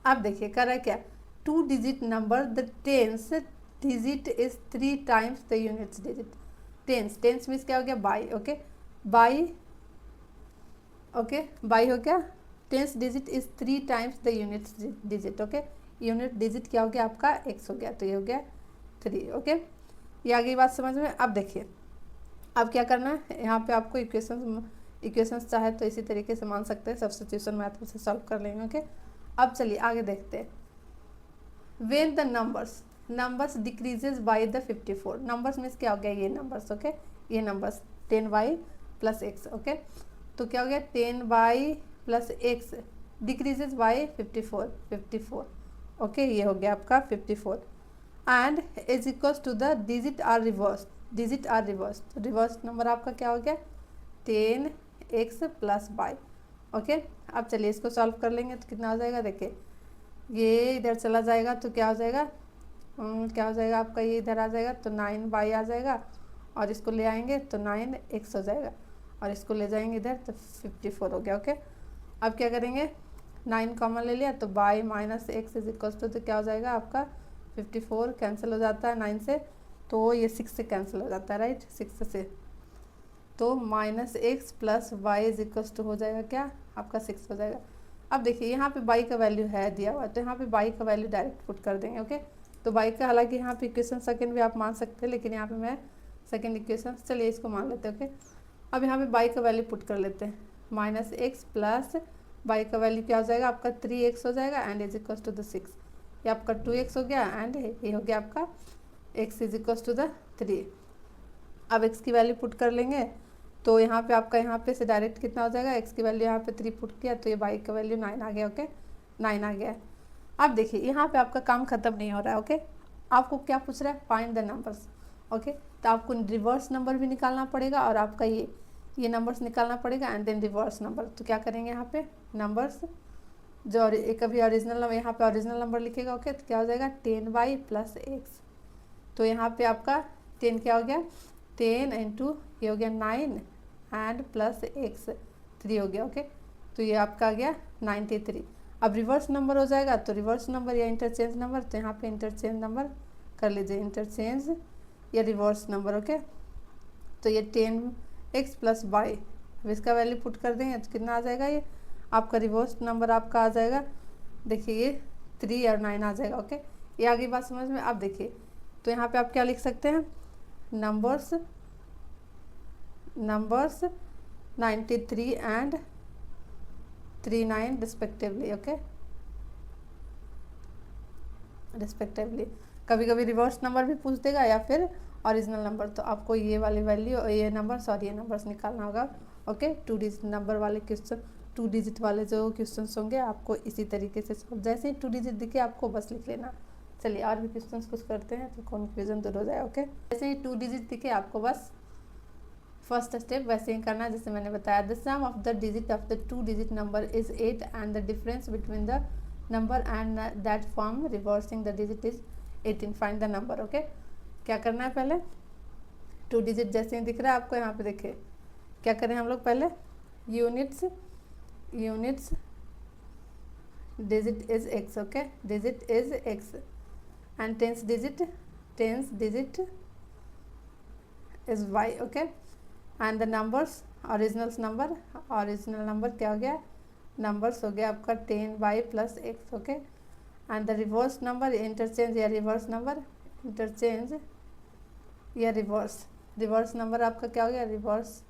अब देखिए कर रहा है क्या, 2 digit number the tens digit is 3 times the units digit. Tens means क्या हो गया बाई। ओके, बाई हो गया, tens digit is 3 times the units digit. Okay, unit digit क्या हो गया आपका x हो गया, तो ये हो गया 3। ओके, ये आगे बात समझ में। अब देखिए अब क्या करना है, यहाँ पे आपको इक्वेशंस चाहे तो इसी तरीके से मान सकते हैं, सब्स्टिट्यूशन मेथड से सॉल्व कर लेंगे। ओके, अब चलिए आगे देखते हैं। When the numbers decreases by the 54, numbers means क्या हो गया, ये नंबर्स। ओके, ये numbers 10y plus x। Okay, तो क्या हो गया 10y plus x decreases by 54। Okay, ये हो गया आपका 54 and is equals to the digit are reverse. तो रिवर्स नंबर आपका क्या हो गया 10x प्लस y। ओके, अब चलिए इसको सॉल्व कर लेंगे तो कितना हो जाएगा, देखिए ये इधर चला जाएगा तो क्या हो जाएगा क्या हो जाएगा आपका, ये इधर आ जाएगा तो 9y आ जाएगा और इसको ले आएंगे तो 9x हो जाएगा और इसको ले जाएंगे इधर तो 54 हो गया। ओके, अब क्या करेंगे 9 कॉमन ले लिया तो y minus x is equals to, तो क्या हो जाएगा आपका 54 कैंसिल हो जाता है 9 से, तो ये 6 से कैंसिल हो जाता है, राइट, 6 से। तो minus x plus y is equals to हो जाएगा क्या आपका 6 हो जाएगा। अब देखिए यहाँ पे y का वैल्यू है दिया हुआ तो यहाँ पे y का वैल्यू डायरेक्ट पुट कर देंगे। ओके, तो y का हालांकि यहाँ पे इक्वेशन सेकंड भी आप मान सकते हैं लेकिन यहाँ पे मैं सेकंड इक्वेशन, चलिए इसको मान लेते हैं। ओके, अब यहाँ पे y का वैल्यू पुट कर लेते हैं, माइनस x प्लस y का वैल्यू क्या हो जाएगा आपका 3x हो जाएगा and is equals to the 6, ये आपका 2x हो गया एंड ये हो गया आपका x is equals to the 3। अब x की वैल्यू पुट कर लेंगे तो यहाँ पे आपका यहाँ पे से डायरेक्ट कितना हो जाएगा, x की वैल्यू यहाँ पे 3 पुट किया तो ये y का वैल्यू 9 आ गया। ओके 9 आ गया। अब देखिए यहाँ पे आपका काम खत्म नहीं हो रहा है। ओके आपको क्या पूछ रहा है, फाइंड द नंबर्स। ओके तो आपको रिवर्स नंबर भी निकालना पड़ेगा और आपका ये नंबर्स निकालना पड़ेगा एंड देन रिवर्स नंबर। तो क्या करेंगे यहाँ पे नंबर्स जो कभी ओरिजिनल नंबर, यहाँ पे ओरिजिनल नंबर लिखेगा। ओके तो क्या हो जाएगा 10y + x। तो यहाँ पे आपका 10 क्या हो गया 10 इंटू ये हो गया 9 एंड प्लस x 3 हो गया। ओके तो ये आपका आ गया 93। अब रिवर्स नंबर हो जाएगा तो रिवर्स नंबर या इंटरचेंज नंबर, तो यहाँ पे इंटरचेंज नंबर कर लीजिए, इंटरचेंज या रिवर्स नंबर। ओके तो ये 10x + y, अब इसका वैल्यू पुट कर देंगे तो कितना आ जाएगा, ये आपका रिवर्स नंबर आपका आ जाएगा। देखिए ये 3 और 9 आ जाएगा। ओके ये आगे बात समझ में। आप देखिए तो यहाँ पे आप क्या लिख सकते हैं, numbers 93 and 39 respectively. Okay respectively. कभी कभी रिवर्स नंबर भी पूछ देगा या फिर ओरिजिनल नंबर, तो आपको ये वाली वैल्यू, ये नंबर्स और ये नंबर्स निकालना होगा। ओके 2 डिजिट नंबर वाले क्वेश्चन, 2 डिजिट वाले जो क्वेश्चन होंगे आपको इसी तरीके से, जैसे ही 2 डिजिट दिखे आपको बस लिख लेना। चलिए और भी क्वेश्चन कुछ करते हैं तो कन्फ्यूजन दूर हो जाए। ओके जैसे ही 2 डिजिट दिखे आपको बस फर्स्ट स्टेप वैसे ही करना जैसे मैंने बताया। The sum of the digit of the 2 digit number is 8 and the difference between the number and that form reversing the digit is 18। Find the number. Okay क्या करना है, पहले 2 डिजिट जैसे ही दिख रहा है आपको यहाँ पे, देखिए क्या करें हम लोग, पहले units digit is x। Okay digit is x and tense digit is y। Okay and the numbers original number क्या हो गया, नंबर्स हो गया आपका 10y + x। Okay and the reverse number interchange या रिवर्स नंबर, इंटरचेंज या reverse number आपका क्या हो गया, रिवर्स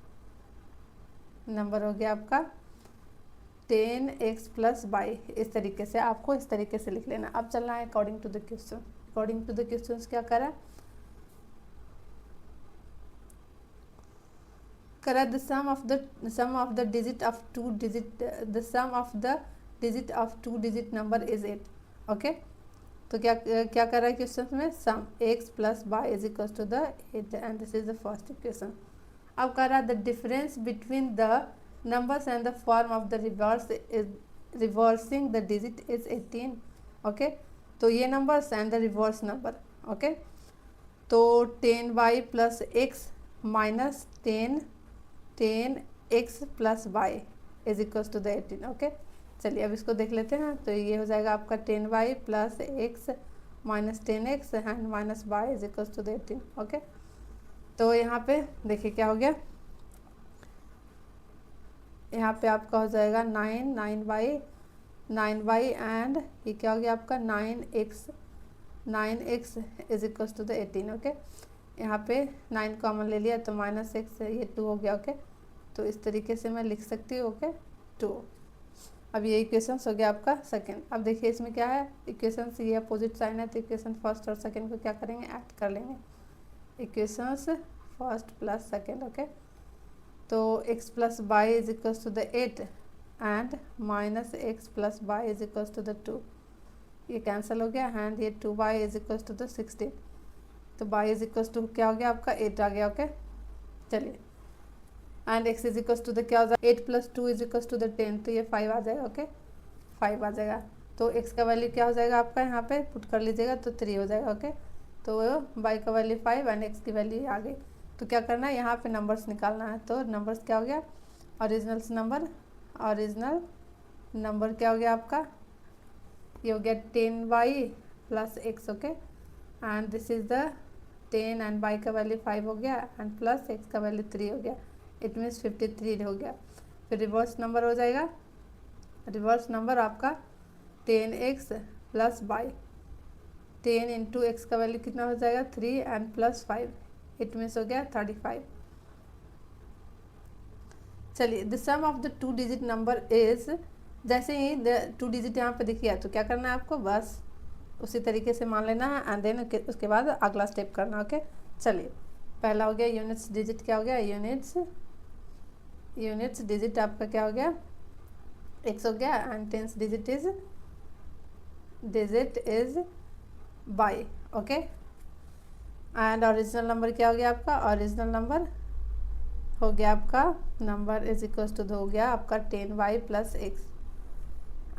नंबर हो गया आपका 10x + y। इस तरीके से आपको इस तरीके से लिख लेना। अब चलना है according to the question. According to the question क्या करा the sum of the digit of 2 digit, the sum of the digit of 2 digit number is 8। Okay तो क्या कर रहा है क्वेश्चन में, sum x + y = the 8 and this is the first equation. अब कर रहा है the difference between the numbers and the form of the reversing the digit is 18। Okay तो ये numbers and the reverse number. Okay तो 10y + x minus 10x + y = the 18। Okay चलिए अब इसको देख लेते हैं। तो ये हो जाएगा आपका 10y + x minus 10x and minus y = the 18। Okay तो यहाँ पे देखिए क्या हो गया, यहाँ पे आपका हो जाएगा 9y एंड ये क्या हो गया आपका 9x = द 18। ओके यहाँ पे 9 कॉमन ले लिया तो -x ये 2 हो गया। ओके तो इस तरीके से मैं लिख सकती हूँ। ओके 2। अब ये इक्वेशन हो गया आपका सेकंड। अब देखिए इसमें क्या है, इक्वेशन ये अपोजिट साइन है तो इक्वेशन फर्स्ट और सेकंड को क्या करेंगे, ऐड कर लेंगे। Equations first plus second. Okay तो x + y = the 8 and -x + y = the 2, ये कैंसिल हो गया एंड ये 2y = द 16। तो y = क्या हो गया आपका 8 आ गया। ओके चलिए एंड x = द क्या हो जाएगा 8 + 2 = द 10, तो ये 5 आ जाएगा। ओके 5 आ जाएगा। तो x का वैल्यू क्या हो जाएगा आपका, यहाँ पे पुट कर लीजिएगा तो 3 हो जाएगा। ओके तो y का वैल्यू 5 एंड x की वैल्यू आ गई। तो क्या करना है, यहाँ पे नंबर्स निकालना है। तो नंबर्स क्या हो गया, ओरिजिनल नंबर क्या हो गया आपका, ये हो गया 10y + x। Okay and this is the 10 and y का वैल्यू 5 हो गया एंड प्लस x का वैल्यू 3 हो गया, इट मीन्स 53 हो गया। फिर रिवर्स नंबर हो जाएगा, रिवर्स नंबर आपका 10x + y, 10 इंटू x का वैल्यू कितना हो जाएगा 3 एंड प्लस 5, इट मीन्स हो गया 35। चलिए the sum of the 2 digit number is, जैसे ही 2 डिजिट यहाँ पे दिखिए तो क्या करना है आपको, बस उसी तरीके से मान लेना है एंड देन उसके बाद अगला स्टेप करना। ओके चलिए पहला हो गया यूनिट्स डिजिट, क्या हो गया यूनिट्स यूनिट्स डिजिट आपका क्या हो गया, x हो गया, and tense digit is y, okay. And original number क्या हो गया आपका, ओरिजिनल नंबर हो गया आपका नंबर इज इक्वल टू हो गया आपका 10y plus x.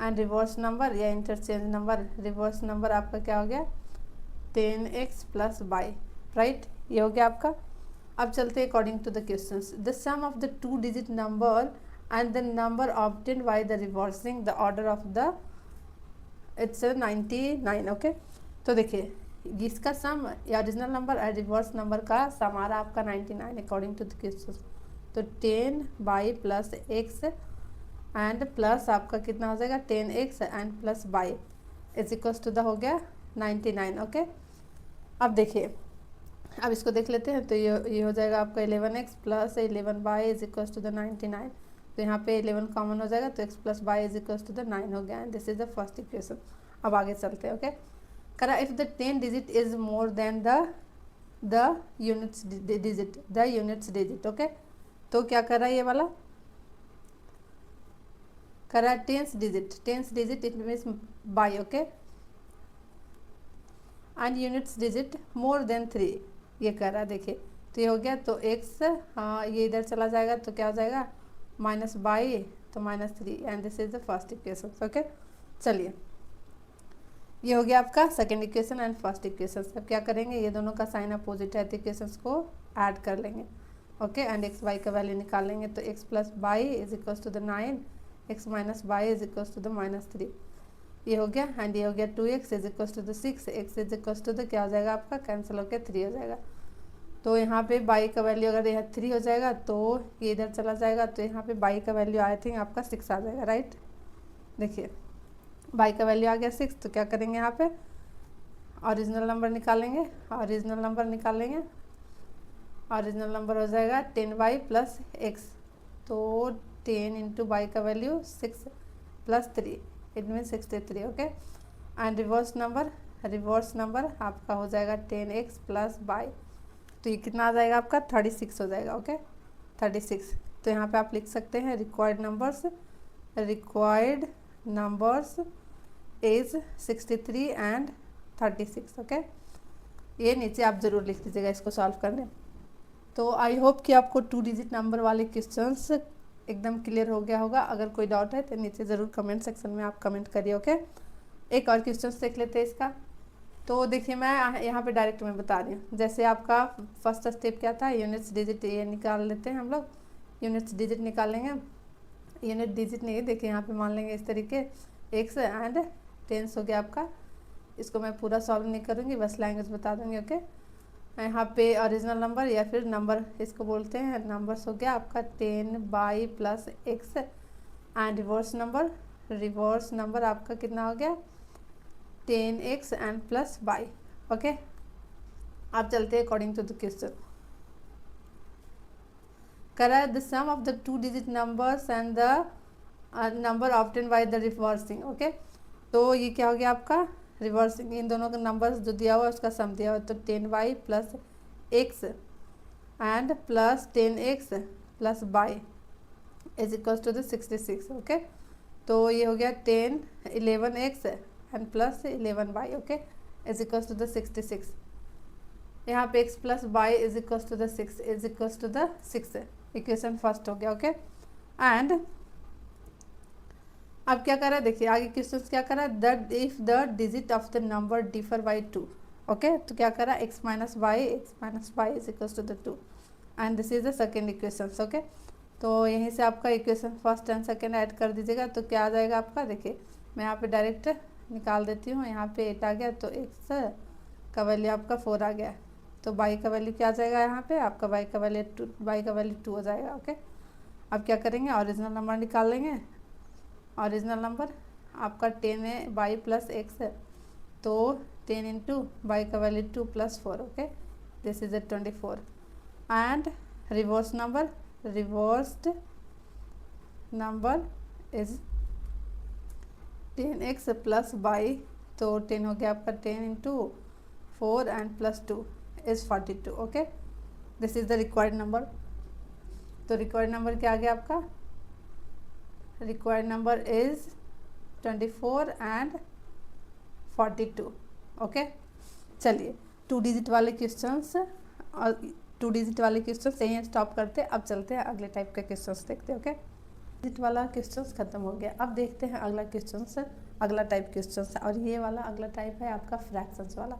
And reverse number या इंटरचेंज नंबर, रिवर्स नंबर आपका क्या हो गया 10x प्लस बाई, राइट, ये हो गया आपका। अब चलते हैं according to the questions. The sum of the 2 digit number and the number obtained by the reversing the order of the its 99, okay. तो देखिए इसका सम या ओरिजिनल नंबर और रिवर्स नंबर का सम आ रहा आपका 99 अकॉर्डिंग टू द क्वेश्चंस। तो 10y plus x and plus आपका कितना हो जाएगा 10x and plus y is equals to the हो गया 99, ओके। अब देखिए, अब इसको देख लेते हैं। तो ये हो जाएगा आपका 11x plus 11y is equals to the 99। तो यहाँ पे 11 कॉमन हो जाएगा, तो x plus y is equals to the 9 हो गया, and this is the first equation. अब आगे चलते हैं, ओके। करा if the 10 digit is more than the units digit, okay. तो क्या कर रहा है ये वाला, करा tens digit it means y, okay. And units digit more than 3 ये कर रहा है, देखिए। तो ये हो गया, तो x, हाँ ये इधर चला जाएगा तो क्या हो जाएगा माइनस बाई, तो -3, and this is the first equation, okay. चलिए ये हो गया आपका second equation and first equation. अब क्या करेंगे, ये दोनों का साइन अपोजिट है तो इक्वेशंस को ऐड कर लेंगे, ओके। एंड एक्स वाई का वैल्यू निकाल लेंगे। तो x plus y is equals to the 9, x minus y is equals to the -3, ये हो गया। एंड ये हो गया 2x is equals to the 6, x is equals to the क्या हो जाएगा आपका कैंसिल होकर 3 हो जाएगा। तो यहाँ पे बाई का वैल्यू अगर यह 3 हो जाएगा तो ये इधर चला जाएगा, तो यहाँ पे बाई का वैल्यू आई थिंक आपका 6 आ जाएगा, राइट। देखिए बाई का वैल्यू आ गया 6, तो क्या करेंगे यहाँ पे ओरिजिनल नंबर निकालेंगे, ओरिजिनल नंबर हो जाएगा 10y प्लस एक्स। तो 10 इंटू बाई का value 6 plus 3 it mean 63, okay. And reverse number आपका हो जाएगा 10x प्लस बाई, तो ये कितना आ जाएगा आपका 36 हो जाएगा, ओके 36। तो यहाँ पे आप लिख सकते हैं required numbers is 63 and 36, okay. ये नीचे आप ज़रूर लिख लीजिएगा इसको सॉल्व करने। तो आई होप कि आपको 2 डिजिट नंबर वाले क्वेश्चंस एकदम क्लियर हो गया होगा। अगर कोई डाउट है तो नीचे ज़रूर कमेंट सेक्शन में आप कमेंट करिए, ओके। एक और क्वेश्चन देख लेते हैं इसका। तो देखिए मैं यहाँ पे डायरेक्ट में बता रही हूँ। जैसे आपका फर्स्ट स्टेप क्या था, यूनिट्स डिजिट ये निकाल लेते हैं हम लोग, यूनिट्स डिजिट निकालेंगे। यूनिट डिजिट नहीं, देखिए यहाँ पे मान लेंगे इस तरीके एक्स एंड टेंस हो गया आपका। इसको मैं पूरा सॉल्व नहीं करूँगी, बस लैंग्वेज बता दूँगी, ओके। यहाँ पे ओरिजिनल नंबर या फिर नंबर इसको बोलते हैं, नंबर्स हो गया आपका 10y plus x and reverse number आपका कितना हो गया 10x and plus by, okay. आप चलते हैं अकॉर्डिंग टू द क्वेश्चन। करा the sum of the 2 digit numbers and the number obtain by the reversing, okay. तो ये क्या हो गया आपका रिवर्सिंग, इन दोनों का नंबर्स जो दिया हुआ है उसका सम दिया हुआ है। तो 10y plus x and plus 10x plus y is equals to the 66, okay. तो ये हो गया 11x and plus 11y, okay, is equals to the 66। यहाँ पे x plus y is equals to the 6 is equals to the 6, equation first हो गया, okay. And अब क्या करा, देखिए आगे क्वेश्चन क्या करा, that if the digit of the number differ by 2, okay. तो क्या करा x minus y is equals to the 2 and this is the second equation, okay. तो यहीं से आपका equation first and second add कर दीजिएगा, तो क्या आ जाएगा आपका, देखिए मैं यहाँ पे डायरेक्ट निकाल देती हूँ। यहाँ पे 8 आ गया, तो x का वैल्यू आपका 4 आ गया, तो बाई का वैल्यू क्या आ जाएगा यहाँ पे आपका बाई का वैल्यू 2 हो जाएगा, ओके। अब क्या करेंगे, ओरिजिनल नंबर निकाल लेंगे। ओरिजिनल नंबर आपका 10 है बाई प्लस एक्स है, तो 10 इंटू बाई का value 2 plus 4, okay, this is 24। And reversed number is 10x plus by, तो 10 हो गया आपका 10 into 4 and plus 2 is 42, okay, this is the required number. तो रिक्वायर्ड नंबर क्या आ गया आपका, required number is 24 and 42। Okay, चलिए 2 डिजिट वाले क्वेश्चंस और 2 डिजिट वाले क्वेश्चंस यहीं स्टॉप करते हैं। अब चलते हैं अगले टाइप के क्वेश्चंस देखते हैं। ओके, डिजिट वाला क्वेश्चंस खत्म हो गया। अब देखते हैं अगला क्वेश्चंस, अगला टाइप क्वेश्चंस, और ये वाला अगला टाइप है आपका फ्रैक्शंस वाला।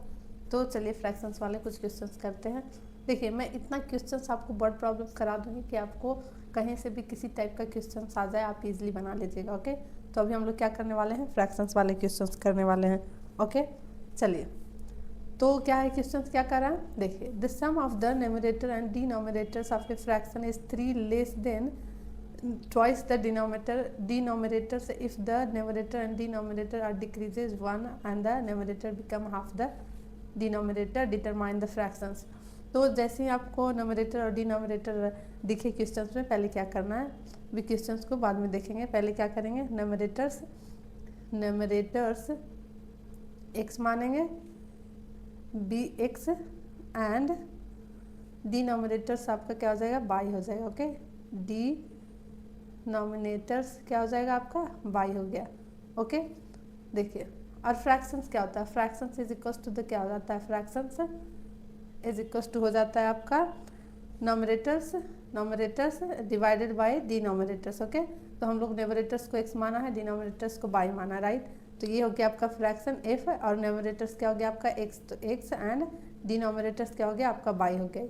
तो चलिए फ्रैक्शंस वाले कुछ क्वेश्चंस करते हैं। देखिए मैं इतना क्वेश्चंस आपको वर्ड प्रॉब्लम करा दूंगी कि आपको कहीं से भी किसी टाइप का क्वेश्चंस आ जाए आप इजीली बना लीजिएगा। ओके, तो अभी हम लोग क्या करने वाले हैं, फ्रैक्शंस वाले क्वेश्चंस करने वाले हैं। ओके, चलिए तो क्या है क्वेश्चन क्या कर रहा है, देखिए the sum of the numerator and denominators of a fraction is 3 less than twice the denominators if the numerator and denominator are decreases 1 and the numerator become half the denominator, determine the fractions। तो जैसे ही आपको numerator और denominator दिखे questions में, पहले क्या करना है, भी क्वेश्चंस को बाद में देखेंगे, पहले क्या करेंगे, न्यूमरेटर्स x मानेंगे बी एक्स एंड डिनोमिनेटर्स आपका क्या हो जाएगा, बाई हो जाएगा। ओके, डिनोमिनेटर्स क्या हो जाएगा आपका, बाई हो गया। ओके, देखिए और फ्रैक्शंस क्या होता है, fractions is equals to the क्या हो जाता है, फ्रैक्शंस इज इक्वल्स टू हो जाता है आपका नोमरेटर्स डिवाइडेड बाय डिनोमिनेटर्स। ओके, तो हम लोग न्यूमरेटर्स को x माना है, डिनोमिनेटर्स को बाई माना, राइट। तो ये हो गया आपका फ्रैक्शन f और न्यूमरेटर्स क्या हो गया आपका x, तो x एंड डिनोमिनेटर्स क्या हो गया आपका बाई हो गया,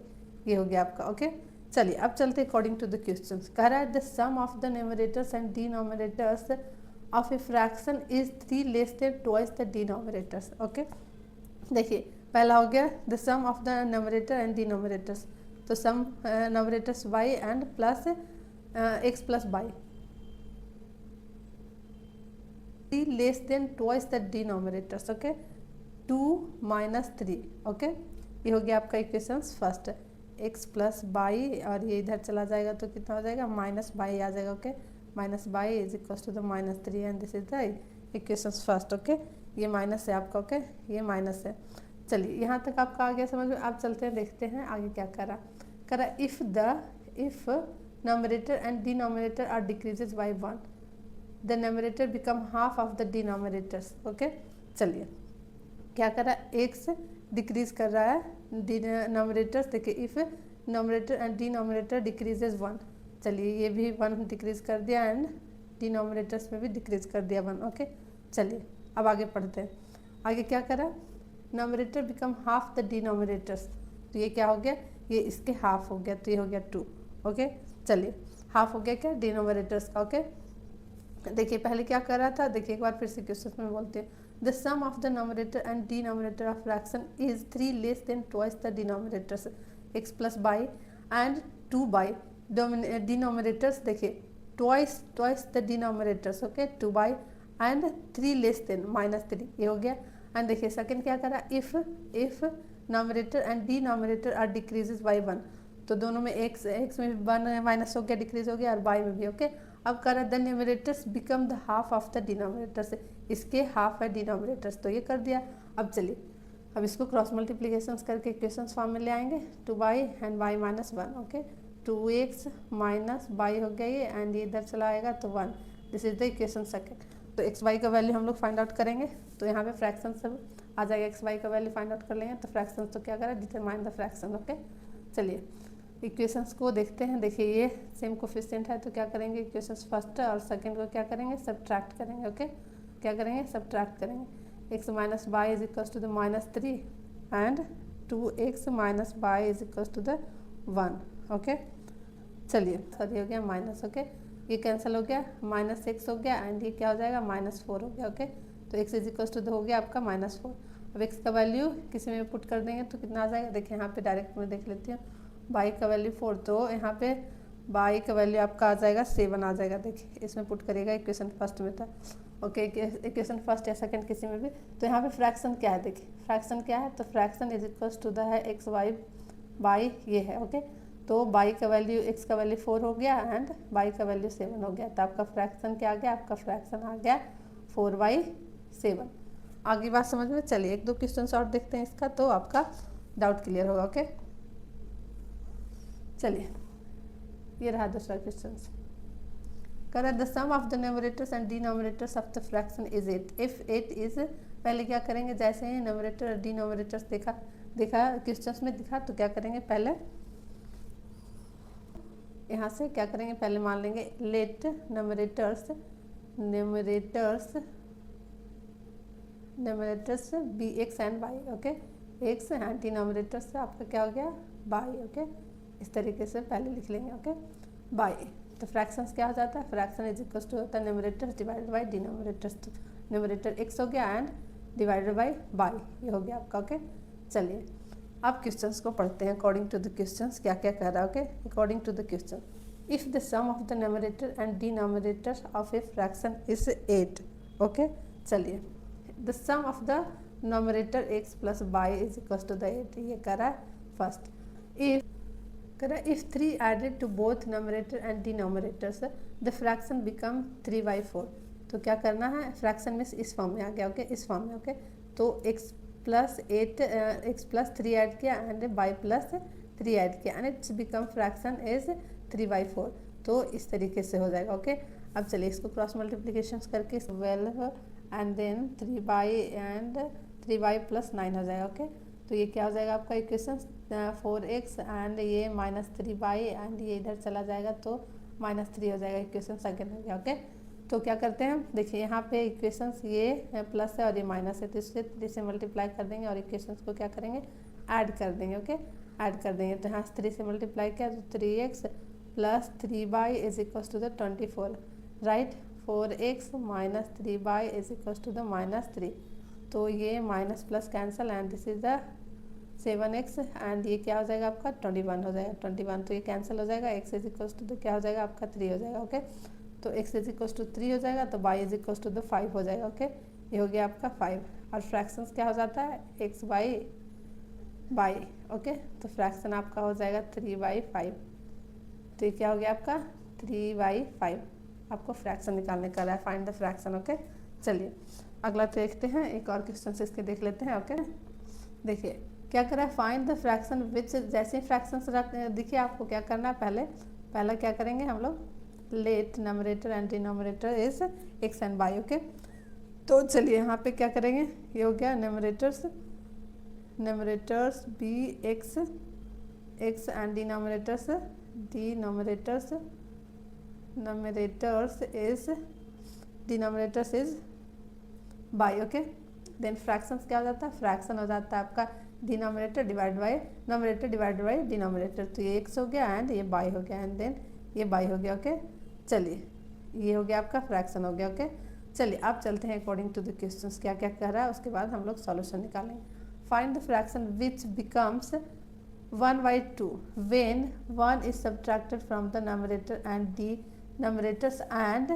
ये हो गया आपका। ओके, चलिए अब चलते अकॉर्डिंग टू द क्वेश्चन। कह रहा है the sum of the numerators and denominators of a fraction is 3 less than twice the denominators. Okay, देखिए पहला हो गया the sum of the numerator and denominators, तो sum numerators y and plus x plus y less than twice the denominators. Okay, 2 minus 3। Okay, ये हो गया आपका equation first, x plus y और ये इधर चला जाएगा तो कितना हो जाएगा, माइनस बाई आ जाएगा। Okay, minus y is equal to the minus 3 and this is the equation first. Okay, ये माइनस है आपका। ओके, ये माइनस है। चलिए यहाँ तक आपका आ गया समझ में। अब चलते हैं देखते हैं आगे क्या करा if numerator and denominator are decreases by 1 the numerator become half of the denominators। Okay, चलिए क्या कर रहा है, x डिक्रीज कर रहा है डिनोमिनेटर्स, देखिए if nominator and denominator decreases 1, चलिए ये भी 1 डिक्रीज कर दिया एंड डिनोमिनेटर्स में भी डिक्रीज कर दिया 1। ओके, चलिए अब आगे पढ़ते हैं। आगे क्या करा, nominator become half the denominators, तो ये क्या हो गया, ये इसके हाफ हो गया, तो ये हो गया 2। ओके, चलिए हाफ हो गया क्या डिनोमिनेटर्स का। ओके, देखिए पहले क्या कर रहा था, देखिए एक बार फिर से क्वेश्चन में बोलते हैं the sum of the nominator and denominator of fraction is 3 less than twice the denominators x plus y and 2 y denominators, देखिए twice the denominators. Okay, 2 y and 3 less than minus 3, ये हो गया। And देखिए second क्या करा, if nominator and denominator are decreases by 1, तो दोनों में x में 1 माइनस हो गया, डिक्रीज हो गया, और बाई में भी। ओके, अब करा the numerators become the half of the denominators, इसके हाफ है डिनोमिनेटर्स, तो ये कर दिया। अब चलिए अब इसको क्रॉस मल्टीप्लिकेशंस करके इक्वेशंस फॉर्म में ले आएंगे, 2 y and by minus 1। Okay, 2x minus by हो गया ये, एंड ये इधर चला आएगा तो 1, this is the equation second. तो एक्स वाई का वैल्यू हम लोग फाइंड आउट करेंगे, तो यहाँ पे फ्रैक्शन सब आ जाएगा, एक्स वाई का वैल्यू फाइंड आउट कर लेंगे, तो फ्रैक्शन तो क्या करें, डिटरमाइन द फ्रैक्शन। ओके, चलिए इक्वेशंस को देखते हैं। देखिए ये सेम कोफिशिएंट है, तो क्या करेंगे, इक्वेशंस फर्स्ट और सेकंड को क्या करेंगे, सब्ट्रैक्ट करेंगे। ओके, क्या करेंगे, सब्ट्रैक्ट करेंगे। X minus y is equals to the minus 3 and 2x minus y is equals to the 1। Okay, चलिए सॉरी हो गया माइनस। ओके, ये कैंसिल हो गया, माइनस एक्स हो गया एंड ये क्या हो जाएगा, माइनस 4 हो गया। ओके, तो x इज इक्वल्स टू हो गया आपका माइनस 4। अब x का वैल्यू किसी में पुट कर देंगे तो कितना आ जाएगा, देखिए यहाँ पे डायरेक्ट में देख लेती हूँ, बाई का वैल्यू 4, तो यहाँ पे बाई का वैल्यू आपका आ जाएगा 7 आ जाएगा। देखिए इसमें पुट करिएगा, इक्वेशन फर्स्ट में था। ओके, इक्वेशन फर्स्ट या सेकंड किसी में भी। तो यहाँ पे फ्रैक्शन क्या है, देखिए फ्रैक्शन क्या है, तो fraction is equals to the है एक्स वाई बाई ये है। ओके, तो बाई का वैल्यू एक्स का वैल्यू 4 हो गया एंड बाई का वैल्यू 7 हो गया, तो आपका फ्रैक्शन क्या आ गया, आपका फ्रैक्शन आ गया 4/7। आगे बात समझ में। चलिए एक दो क्वेश्चन और देखते हैं इसका, तो आपका डाउट क्लियर होगा। ओके, चलिए ये रहा दूसरा क्वेश्चन। करा the sum of the numerators and denominators of the fraction is 8 if 8 is, पहले क्या करेंगे, जैसे ही न्यूमरेटर और डिनोमिनेटर्स देखा क्वेश्चंस में दिखा, तो क्या करेंगे, पहले यहाँ से क्या करेंगे, पहले मान लेंगे let numerators be x and y, okay, x and denominators से आपका क्या हो गया, वाई, ओके, इस तरीके से पहले लिख लेंगे, ओके, बाई। तो फ्रैक्शंस क्या हो जाता है, फ्रैक्शन इज इक्वल टू होता है न्यूमरेटर्स डिवाइडेड बाई डिनोमिनेटर्स, तो न्यूमरेटर एक्स हो गया एंड डिवाइडेड बाई वाई, ये हो गया आपका, ओके। चलिए अब क्वेश्चंस को पढ़ते हैं अकॉर्डिंग टू द क्वेश्चंस, क्या क्या कह रहा है, okay. According to the question, if the sum of the numerator and denominator of a fraction is 8, okay. चलिए the sum of the nominator x plus y is equal to the 8, ये कह रहा है first. If 3 added to both numerator and denominators, the fraction become 3/4। तो क्या करना है, fraction में इस फॉर्म में आ गया, ओके, इस फॉर्म में, ओके। तो x प्लस 3 ऐड किया एंड y प्लस 3 ऐड किया and it's become fraction is 3/4, तो इस तरीके से हो जाएगा, ओके। अब चलिए इसको क्रॉस मल्टीप्लिकेशन करके 12 एंड देन 3y प्लस 9 हो जाएगा, ओके। तो ये क्या हो जाएगा आपका इक्वेशन 4x एंड ये -3y एंड ये इधर चला जाएगा तो -3 हो जाएगा, इक्वेशन सेकेंड हो गया, ओके। तो क्या करते हैं, देखिए यहाँ पे इक्वेशंस ये प्लस है और ये माइनस है, तो इससे 3 से मल्टीप्लाई कर देंगे और इक्वेशंस को क्या करेंगे, ऐड कर देंगे, ओके, ऐड कर देंगे। तो यहाँ से 3 से मल्टीप्लाई किया तो 3x plus 3y is equal to the 24, right. 4x minus 3y is equal to the -3, तो ये minus plus cancel and this is the 7x and ये क्या हो जाएगा आपका 21 हो जाएगा, 21, तो ये कैंसिल हो जाएगा, x is equal to the क्या हो जाएगा आपका 3 हो जाएगा, ओके। तो x इज इक्वल टू 3 हो जाएगा, तो y is equal to the 5 हो जाएगा, ओके। ये हो गया आपका 5 और फ्रैक्शंस क्या हो जाता है x बाई y, ओके। तो फ्रैक्शन आपका हो जाएगा 3/5, तो ये क्या हो गया आपका 3/5, आपको फ्रैक्शन निकालने का है, फाइंड द फ्रैक्शन, ओके। चलिए अगला देखते हैं, एक और क्वेश्चन इसके देख लेते हैं, ओके। देखिए क्या करा है, फाइंड द फ्रैक्शन विच, जैसे फ्रैक्शन दिखिए आपको क्या करना है, पहला क्या करेंगे हम लोग, let numerator and denominator is x and y, okay. तो चलिए यहाँ पे क्या करेंगे, ये हो गया numerators be x and denominators is y, okay. Then fractions क्या हो जाता है, फ्रैक्शन हो जाता है आपका डिनोमिनेटर डिवाइड बाई डिनोमिनेटर, तो ये x हो गया एंड ये y हो गया एंड देन ये y हो गया, ओके। चलिए ये हो गया आपका फ्रैक्शन हो गया, ओके। चलिए अब चलते हैं अकॉर्डिंग टू द क्वेश्चंस, क्या क्या कर रहा है, उसके बाद हम लोग सॉल्यूशन निकालेंगे। Find the fraction which becomes 1/2 when 1 is subtracted from the numerator and denominators and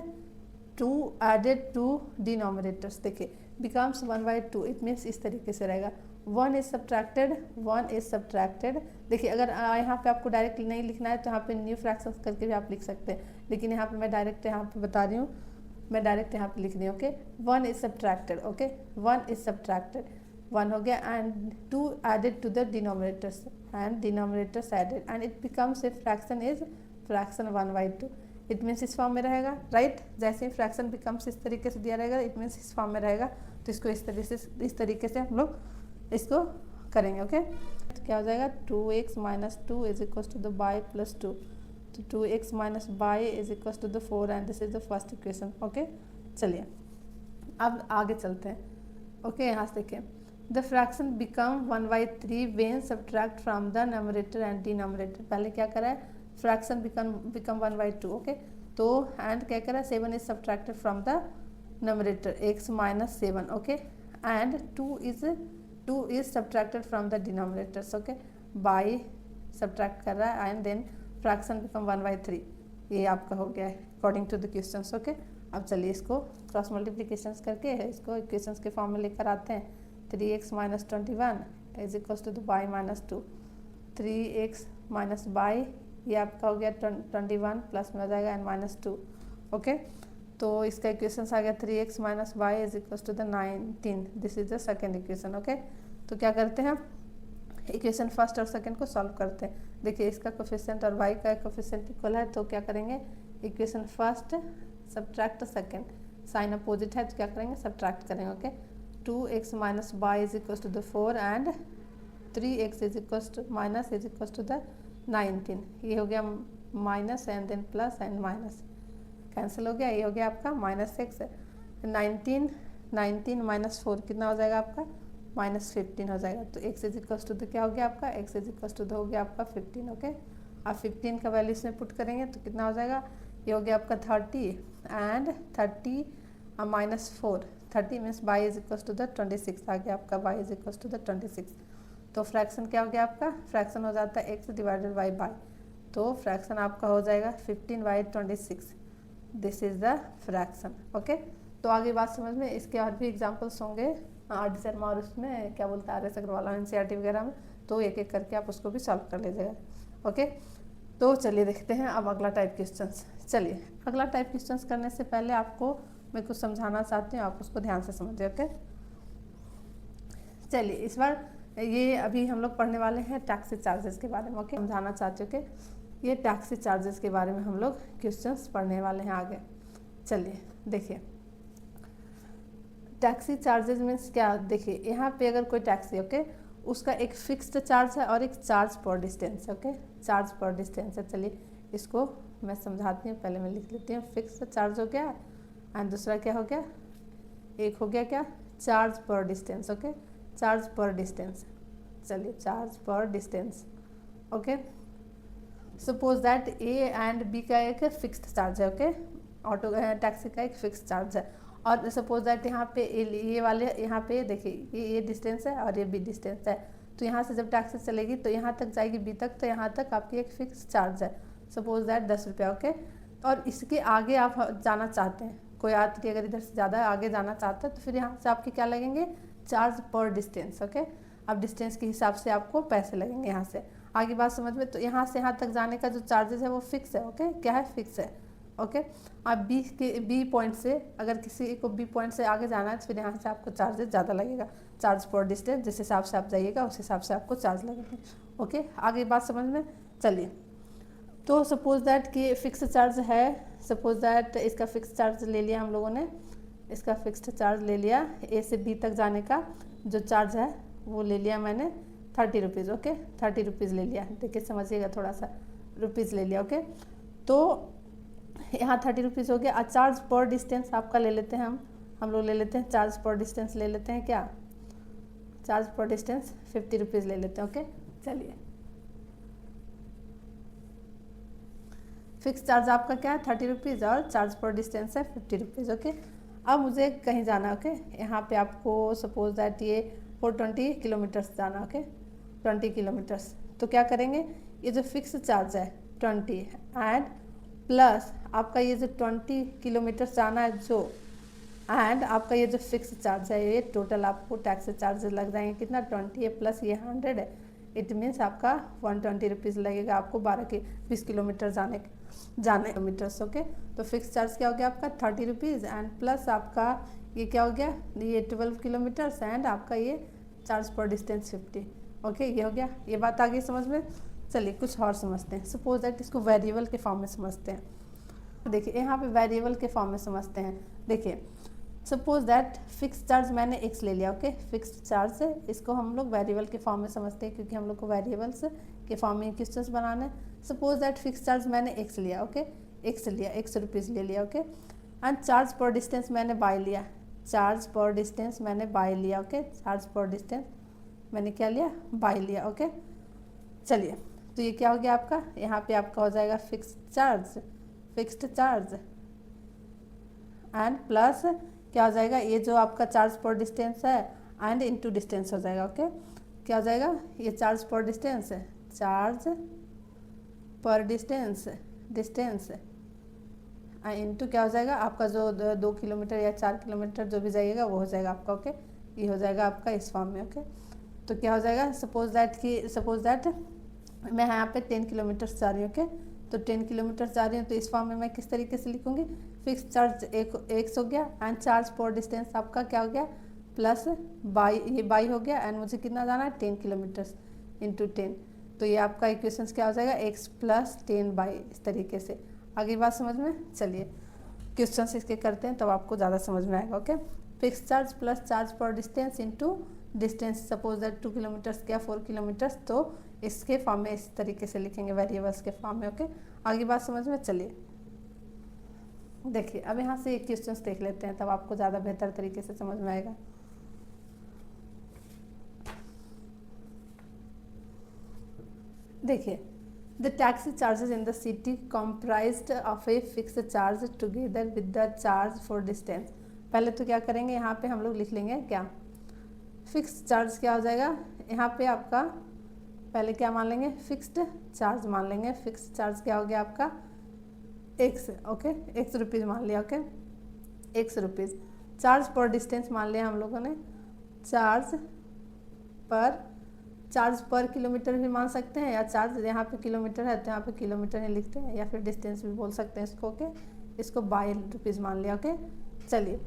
2 added to denominators. देखिए बिकम्स 1/2, इट मीन्स इस तरीके से रहेगा, 1 इज सब्ट्रैक्टेड। देखिए अगर यहाँ पे आपको डायरेक्ट नहीं लिखना है तो यहाँ पे न्यू फ्रैक्शंस करके भी आप लिख सकते हैं, लेकिन यहाँ पे मैं डायरेक्ट यहाँ पे बता रही हूँ, मैं डायरेक्ट यहाँ पे लिख रही हूँ, okay. 1 is subtracted, okay, 1 is subtracted, 1 हो गया and 2 added to the denominators and denominators added and it becomes a fraction is fraction 1/2, it means इस फॉर्म में रहेगा, राइट। जैसे ही फ्रैक्शन बिकम्स इस तरीके से दिया रहेगा, इट मीन्स इस फॉर्म में रहेगा, तो इसको इस तरीके से हम लोग इसको करेंगे, ओके। तो क्या हो जाएगा 2x minus 2 is equal to the y plus 2, तो 2x minus y is equal to the 4 and this is the first equation, okay. चलिए अब आगे चलते हैं, ओके। यहाँ से देखिए the fraction become 1/3 when subtract from the numerator and denominator, पहले क्या करा है फ्रैक्शन बिकम 1/2, ओके। तो एंड क्या करा 7 is subtracted from the numerator x minus 7, okay, and 2 is subtracted from the denominators, okay, by subtract कर रहा है एंड देन फ्रैक्शन बिकम 1/3, ये आपका हो गया है according to the questions, okay. अब चलिए इसको क्रॉस मल्टीप्लिकेशंस करके इसको इक्वेशंस के फॉर्म में लेकर आते हैं। 3x minus 21 is equal to the y minus 2, 3x minus y ये आपका हो गया 21 प्लस में हो जाएगा एंड -2, ओके। तो इसका इक्वेशन आ गया 3x minus y is equal to the 19, this is the second equation, okay. तो क्या करते हैं इक्वेशन फर्स्ट और सेकंड को सॉल्व करते हैं। देखिए इसका कोफिशिएंट और y का कोफिशिएंट इक्वल है, तो क्या करेंगे, equation first subtract second, sign opposite है तो क्या करेंगे, सब्ट्रैक्ट करेंगे। Okay, 2x minus y is equal to the 4 and 3x is equal to minus is equal to the 19। ये हो गया minus and then plus and minus cancel हो गया, ये हो गया आपका माइनस एक्स। 19 माइनस 4 कितना हो जाएगा आपका, माइनस 15 हो जाएगा। तो x इज इक्वल टू क्या हो गया आपका, x इज इक्वल टू हो गया आपका 15। ओके, अब 15 का वैल्यू इसमें पुट करेंगे तो कितना हो जाएगा, ये हो गया आपका 30 and 30 minus 4, 30 means y is equal to the 26 आ गया आपका, y is equal to the 26। तो फ्रैक्शन क्या हो गया आपका, फ्रैक्शन हो जाता है x डिवाइडेड बाई y, तो फ्रैक्शन आपका हो जाएगा 15/26। This is the fraction. Okay, तो आगे बात समझ में, इसके और भी एग्जांपल्स होंगे आर डी शर्मा और उसमें क्या बोलता है RS अग्रवाल NCERT वगैरह में, तो एक एक करके आप उसको भी सॉल्व कर लीजिएगा। ओके, तो चलिए देखते हैं अब अगला टाइप क्वेश्चंस। चलिए अगला टाइप क्वेश्चंस करने से पहले आपको मैं कुछ समझाना चाहती हूँ, आप उसको ध्यान से समझिए। ओके, चलिए इस बार ये अभी हम लोग पढ़ने वाले हैं टैक्सी चार्जेस के बारे में। ओके, समझाना चाहती हूँ कि ये टैक्सी चार्जेस के बारे में हम लोग क्वेश्चंस पढ़ने वाले हैं आगे। चलिए देखिए, टैक्सी चार्जेस मीन्स क्या, देखिए यहाँ पे अगर कोई टैक्सी, ओके, उसका एक फिक्स्ड चार्ज है और एक charge per distance. Okay, charge per distance है। चलिए इसको मैं समझाती हूँ, पहले मैं लिख लेती हूँ। फिक्स्ड चार्ज हो गया एंड दूसरा क्या हो गया, एक हो गया क्या, charge per distance. Okay, charge per distance. चलिए charge per distance. Okay, suppose that A and B का एक फिक्स्ड चार्ज है। ओके, ऑटो टैक्सी का एक फिक्स्ड चार्ज है, और सपोज दैट यहाँ पे ये वाले, यहाँ पे देखिए ये डिस्टेंस है और ये बी डिस्टेंस है, तो यहाँ से जब टैक्सी चलेगी तो यहाँ तक जाएगी बी तक, तो यहाँ तक आपकी एक फिक्स चार्ज है, सपोज दैट 10 रुपया। ओके, और इसके आगे आप जाना चाहते हैं, कोई यात्री अगर इधर से ज़्यादा आगे जाना चाहता है तो फिर यहाँ से आपके क्या लगेंगे, चार्ज पर डिस्टेंस। ओके, अब डिस्टेंस के हिसाब से आपको पैसे लगेंगे यहाँ से। आगे बात समझ में, तो यहाँ से यहाँ तक जाने का जो चार्जेस है वो फिक्स है। ओके, क्या है, फिक्स है। ओके, आप बी पॉइंट से अगर किसी को बी पॉइंट से आगे जाना है तो फिर यहाँ से आपको चार्जेस ज़्यादा लगेगा, चार्ज पर डिस्टेंस, जिस हिसाब से आप जाइएगा उस हिसाब से आपको चार्ज लगेंगे। ओके, आगे बात समझ में। चलिए, तो सपोज दैट कि फिक्स चार्ज है, सपोज दैट इसका फिक्स चार्ज ले लिया हम लोगों ने, इसका फिक्स्ड चार्ज ले लिया, ए से बी तक जाने का जो चार्ज है वो ले लिया मैंने 30 रुपीज़। ओके, 30 रुपीज़ ले लिया, देखिए समझिएगा थोड़ा सा, रुपीज़ ले लिया। ओके, तो यहाँ 30 रुपीज़ हो गया। और चार्ज पर डिस्टेंस आपका ले लेते हैं हम लोग ले लेते हैं चार्ज पर डिस्टेंस ले लेते हैं, क्या, चार्ज पर डिस्टेंस 50 रुपीज़ ले लेते हैं। ओके, चलिए फिक्स चार्ज आपका क्या है 30 रुपीज़ और चार्ज पर डिस्टेंस है 50 रुपीज़। ओके, अब मुझे कहीं जाना है। ओके, यहाँ पे आपको सपोज दैट ये 420 किलोमीटर्स जाना। ओके, 20 किलोमीटर्स, तो क्या करेंगे, ये जो फिक्स चार्ज है 20 एंड प्लस आपका ये जो 20 किलोमीटर जाना है जो, एंड आपका ये जो फिक्स चार्ज है, ये टोटल आपको टैक्स चार्जेस लग जाएंगे कितना, 20 है प्लस ये 100 है, इट मीन्स आपका 120 रुपीज़ लगेगा आपको 20 किलोमीटर जाने किलोमीटर्स। ओके, तो फिक्स चार्ज क्या हो गया आपका 30 रुपीज़ एंड प्लस आपका ये क्या हो गया, ये 12 किलोमीटर्स एंड आपका ये चार्ज पर डिस्टेंस 50। ओके, ये हो गया, ये बात आ गई समझ में। चलिए कुछ और समझते हैं, सपोज दैट इसको वेरिएबल के फॉर्म में समझते हैं। देखिए यहाँ पे वेरिएबल के फॉर्म में समझते हैं। देखिए सपोज दैट फिक्स चार्ज मैंने x ले लिया। ओके, फिक्स चार्ज है, इसको हम लोग वेरिएबल के फॉर्म में समझते हैं क्योंकि हम लोग को वेरिएबल्स के फॉर्म में क्वेश्चंस बनाने। सपोज दैट फिक्स चार्ज मैंने x लिया। ओके, x लिया, 100 रुपीज़ ले लिया। Okay, and charge per distance मैंने बाय लिया, चार्ज पर डिस्टेंस मैंने बाय लिया। ओके, चार्ज पर डिस्टेंस मैंने क्या लिया, बाय लिया। ओके, चलिए तो ये क्या हो गया आपका, यहाँ पे आपका हो जाएगा फिक्स्ड चार्ज एंड प्लस क्या हो जाएगा, ये जो आपका चार्ज पर डिस्टेंस है एंड इनटू डिस्टेंस हो जाएगा। ओके, क्या हो जाएगा, ये चार्ज पर डिस्टेंस है, चार्ज पर डिस्टेंस इनटू क्या हो जाएगा आपका जो 2 किलोमीटर या 4 किलोमीटर जो भी जाइएगा वो हो जाएगा आपका। ओके, ये हो जाएगा आपका इस फॉर्म में। ओके, तो क्या हो जाएगा, सपोज दैट मैं यहाँ पे 10 किलोमीटर जा रही हूँ। ओके, तो 10 किलोमीटर जा रही हूँ, तो इस फॉर्म में मैं किस तरीके से लिखूँगी, फिक्स चार्ज एक हो गया एंड चार्ज पर डिस्टेंस आपका क्या हो गया, प्लस बाई, ये बाई हो गया एंड मुझे कितना जाना है 10 किलोमीटर्स, इंटू 10। तो ये आपका इक्वेशन क्या हो जाएगा, x प्लस 10 बाई, इस तरीके से। आगे बात समझ में, चलिए क्वेश्चन इसके करते हैं तब आपको ज़्यादा समझ में आएगा। Okay, fix charge plus charge per distance into distance, suppose that 2 kilometres क्या 4 किलोमीटर्स, तो इसके फॉर्म में इस तरीके से लिखेंगे, वेरिएबल्स के फॉर्म में। ओके, आगे बात समझ में, चलिए देखिए अब यहाँ से एक क्वेश्चन देख लेते हैं तब आपको ज़्यादा बेहतर तरीके से समझ में आएगा। देखिए, the taxi charges in the city comprised of a fix charge together with the charge for distance. पहले तो क्या करेंगे, यहाँ पे हम लोग लिख लेंगे क्या, फिक्स चार्ज क्या हो जाएगा, यहाँ पे आपका पहले क्या मान लेंगे, फिक्स्ड चार्ज मान लेंगे। फिक्स चार्ज क्या हो गया आपका, एक्स। ओके, एक्स रुपीज़ मान लिया। Okay, x rupees. Charge per distance मान लिया हम लोगों ने, चार्ज पर किलोमीटर भी मान सकते हैं, या चार्ज यहाँ पे किलोमीटर है तो यहाँ पे किलोमीटर ही लिखते हैं, या फिर डिस्टेंस भी बोल सकते हैं इसको। ओके, इसको बाई रुपीज़ मान लिया। ओके, चलिए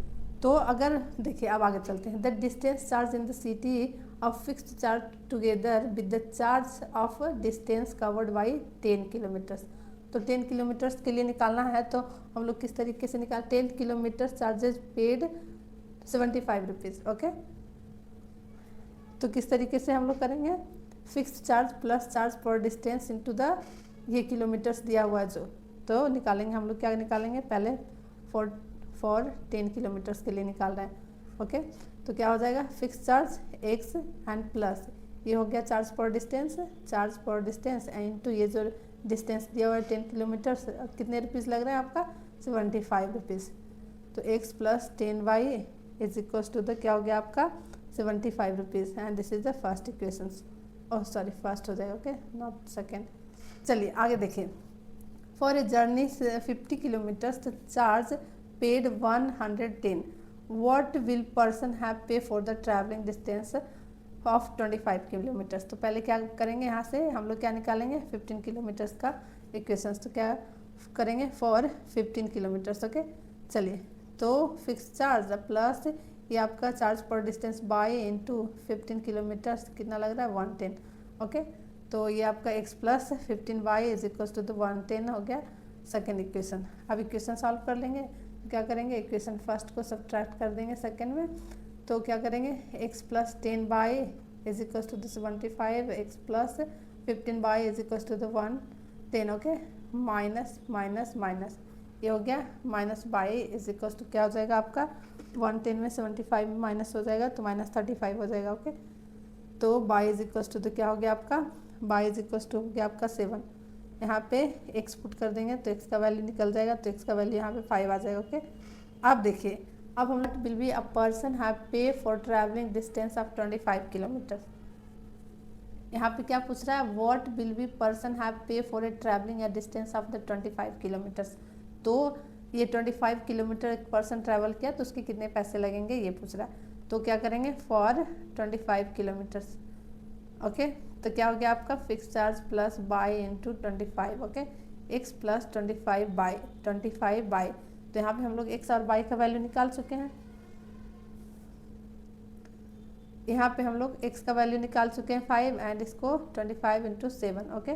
तो अगर देखिए अब आगे चलते हैं। The distance charge in the city of fixed charge together with the charge of distance covered by 10 kilometres. तो 10 किलोमीटर्स के लिए निकालना है तो हम लोग किस तरीके से निकाल, 10 kilometre charges paid 75 rupees. Okay, तो किस तरीके से हम लोग करेंगे, fixed charge plus charge per distance into the ये किलोमीटर्स दिया हुआ है जो, तो निकालेंगे हम लोग, क्या निकालेंगे पहले फॉर 10 किलोमीटर्स के लिए निकाल रहे हैं। ओके, तो क्या हो जाएगा, fix charge x and plus ये हो गया charge per distance and into ये जो डिस्टेंस दिया हुआ है 10 किलोमीटर्स, कितने रुपीज़ लग रहे हैं आपका, 75 रुपीज़। तो x plus 10 y is equals to the क्या हो गया आपका 75 rupees, and this is the first equation. Oh sorry, first हो जाएगा, ओके नॉट सेकेंड। चलिए आगे देखिए, for a journey 50 kilometres the charge paid 110, what will person have pay for the travelling distance of 25 kilometres. तो पहले क्या करेंगे, यहाँ से हम लोग क्या निकालेंगे, 15 किलोमीटर्स का इक्वेशंस। तो क्या करेंगे, फॉर 15 किलोमीटर्स। ओके, चलिए तो फिक्स चार्ज प्लस ये आपका charge per distance by into 15 kilometres कितना लग रहा है 110। ओके, तो ये आपका x plus 15 y is equal to the 110 हो गया सेकेंड इक्वेशन। अब इक्वेशन सॉल्व कर लेंगे, क्या करेंगे, इक्वेशन फर्स्ट को सब्ट्रैक्ट कर देंगे सेकेंड में, तो क्या करेंगे, x plus 10 y is equal to the 75, x plus 15 y is equal to the 110। Okay, minus minus minus ये हो गया minus y is equal to क्या हो जाएगा आपका 110 में 75 में माइनस हो जाएगा तो माइनस 35 हो जाएगा। ओके, तो बाई इज इक्वल टू तो क्या हो गया आपका, बाई इज इक्वल टू हो गया आपका 7। यहाँ पे x पुट कर देंगे तो x का वैल्यू निकल जाएगा, तो x का वैल्यू यहाँ पे 5 आ जाएगा। ओके, अब देखिए, अब हम लोग will be a person have pay for travelling distance of 25 kilometre. यहाँ पे क्या पूछ रहा है, what will be person have pay for a travelling a distance of the 25 kilometres. तो ये 25 किलोमीटर एक पर्सन ट्रैवल किया तो उसके कितने पैसे लगेंगे ये पूछ रहा है। तो क्या करेंगे, फॉर 25 किलोमीटर्स। ओके, तो क्या हो गया आपका fix charge plus by into 25। Okay, x plus 25 by, तो यहाँ पे हम लोग एक्स और बाई का वैल्यू निकाल चुके हैं। यहाँ पे हम लोग x का वैल्यू निकाल चुके हैं 5 एंड इसको 25 इंटू 7। ओके,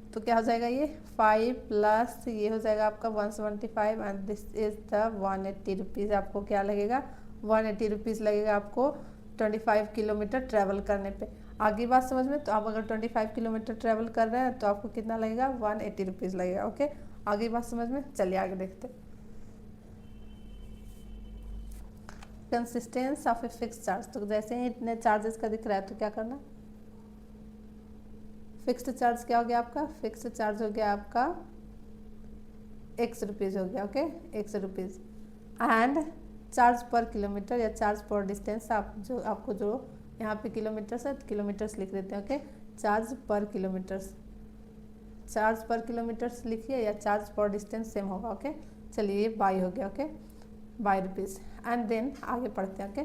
तो क्या हो जाएगा, ये 5 प्लस ये हो जाएगा आपका 175 and this is the 180 rupees. आपको क्या लगेगा, 180 रुपीज़ लगेगा आपको 25 किलोमीटर ट्रैवल करने पे। आगे बात समझ में, तो आप अगर 25 किलोमीटर ट्रैवल कर रहे हैं तो आपको कितना लगेगा, 180 रुपीज़ लगेगा। ओके, आगे बात समझ में, चलिए आगे देखते हैं। Consistence of a fix charge, तो जैसे ही इतने चार्जेस का दिख रहा है तो क्या करना, फिक्स्ड चार्ज क्या हो गया आपका, फिक्स्ड चार्ज हो गया आपका x रुपीज़ हो गया। Okay, x rupees and charge पर किलोमीटर या चार्ज पर डिस्टेंस, आप जो आपको जो यहाँ पे किलोमीटर्स है तो किलोमीटर्स लिख देते हैं। ओके, चार्ज पर किलोमीटर्स लिखिए या चार्ज पर डिस्टेंस सेम होगा। ओके, चलिए ये बाई हो गया। Okay, by rupees and then आगे पढ़ते हैं। Okay,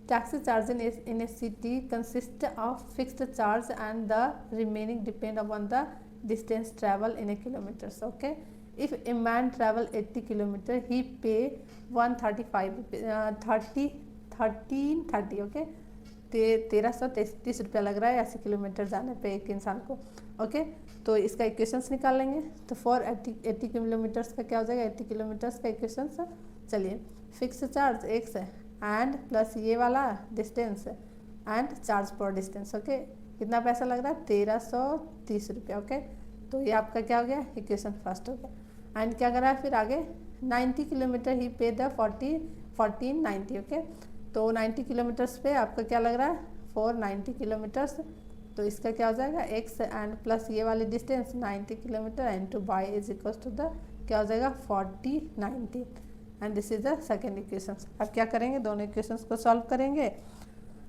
taxi charge in a city consist of fixed charge and the remaining depend upon the distance travel in a kilometers. Okay, if a man travel 80 kilometer he pay 135 1330। okay, 1330 रुपया लग रहा है 80 kilometre जाने पे एक इंसान को। Okay, तो इसका इक्वेशंस निकाल लेंगे। तो फॉर 80 किलोमीटर्स का क्या हो जाएगा, 80 किलोमीटर्स का इक्वेशंस। चलिए, फिक्स चार्ज एक्स है एंड प्लस ये वाला distance and charge per distance. Okay, कितना पैसा लग रहा है, 1330 रुपया। ओके, तो ये आपका क्या हो गया, इक्वेशन फर्स्ट हो गया। एंड क्या करा है फिर आगे, 90 किलोमीटर ही पे द 1490। ओके, तो 90 किलोमीटर्स पे आपका क्या लग रहा है, 490 किलोमीटर्स। तो इसका क्या हो जाएगा, एक्स एंड प्लस ये वाली distance 90 kilometre and two y is equal to the क्या हो जाएगा 4090। And this is the second equation. अब क्या करेंगे, दोनों इक्वेशंस को सॉल्व करेंगे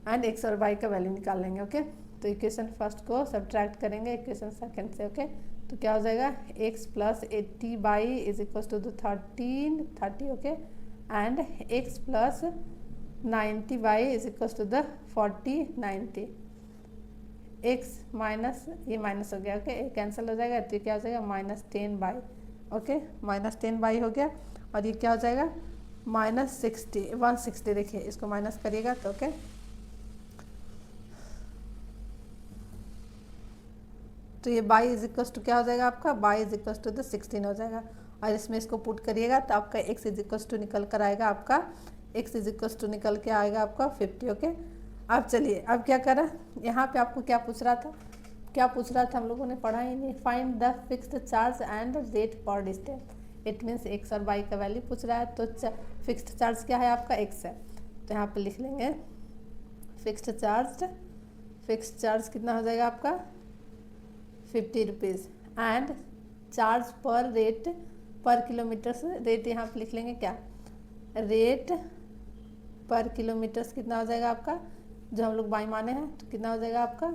एंड एक्स और वाई का वैल्यू निकाल लेंगे। ओके, तो इक्वेशन फर्स्ट को सब्ट्रैक्ट करेंगे इक्वेशन सेकेंड से। ओके, तो क्या हो जाएगा, x plus 80 y is equal to the 1330। Okay, and x plus 90 by is equal to the 4090। X minus ये माइनस हो गया। ओके, कैंसिल हो जाएगा, तो क्या हो जाएगा -10 बाई। ओके, -10 बाई हो गया। और ये क्या हो जाएगा, -160। देखिए इसको माइनस करिएगा तो ओके, तो ये बाई इज इक्वल टू क्या हो जाएगा आपका, y is equal to the 16 हो जाएगा। और इसमें इसको पुट करिएगा तो आपका एक्स इज इक्वल टू निकल कर आएगा, आपका एक्स इज इक्वल टू निकल के आएगा आपका 50। ओके, अब चलिए, अब क्या करा, यहाँ पे आपको क्या पूछ रहा था, हम लोगों ने पढ़ा ही नहीं। Find the fixed charge and rate पर डिस्टेंस। इट मीन्स एक्स और वाई का वैल्यू पूछ रहा है। तो फिक्स्ड चार्ज क्या है आपका, एक्स है। तो यहाँ पे लिख लेंगे फिक्स्ड चार्ज कितना हो जाएगा आपका 50 रुपीज़ एंड चार्ज पर रेट पर किलोमीटर से रेट यहाँ पे लिख लेंगे क्या, रेट पर किलोमीटर कितना हो जाएगा आपका, जो हम लोग बाई माने हैं, तो कितना हो जाएगा आपका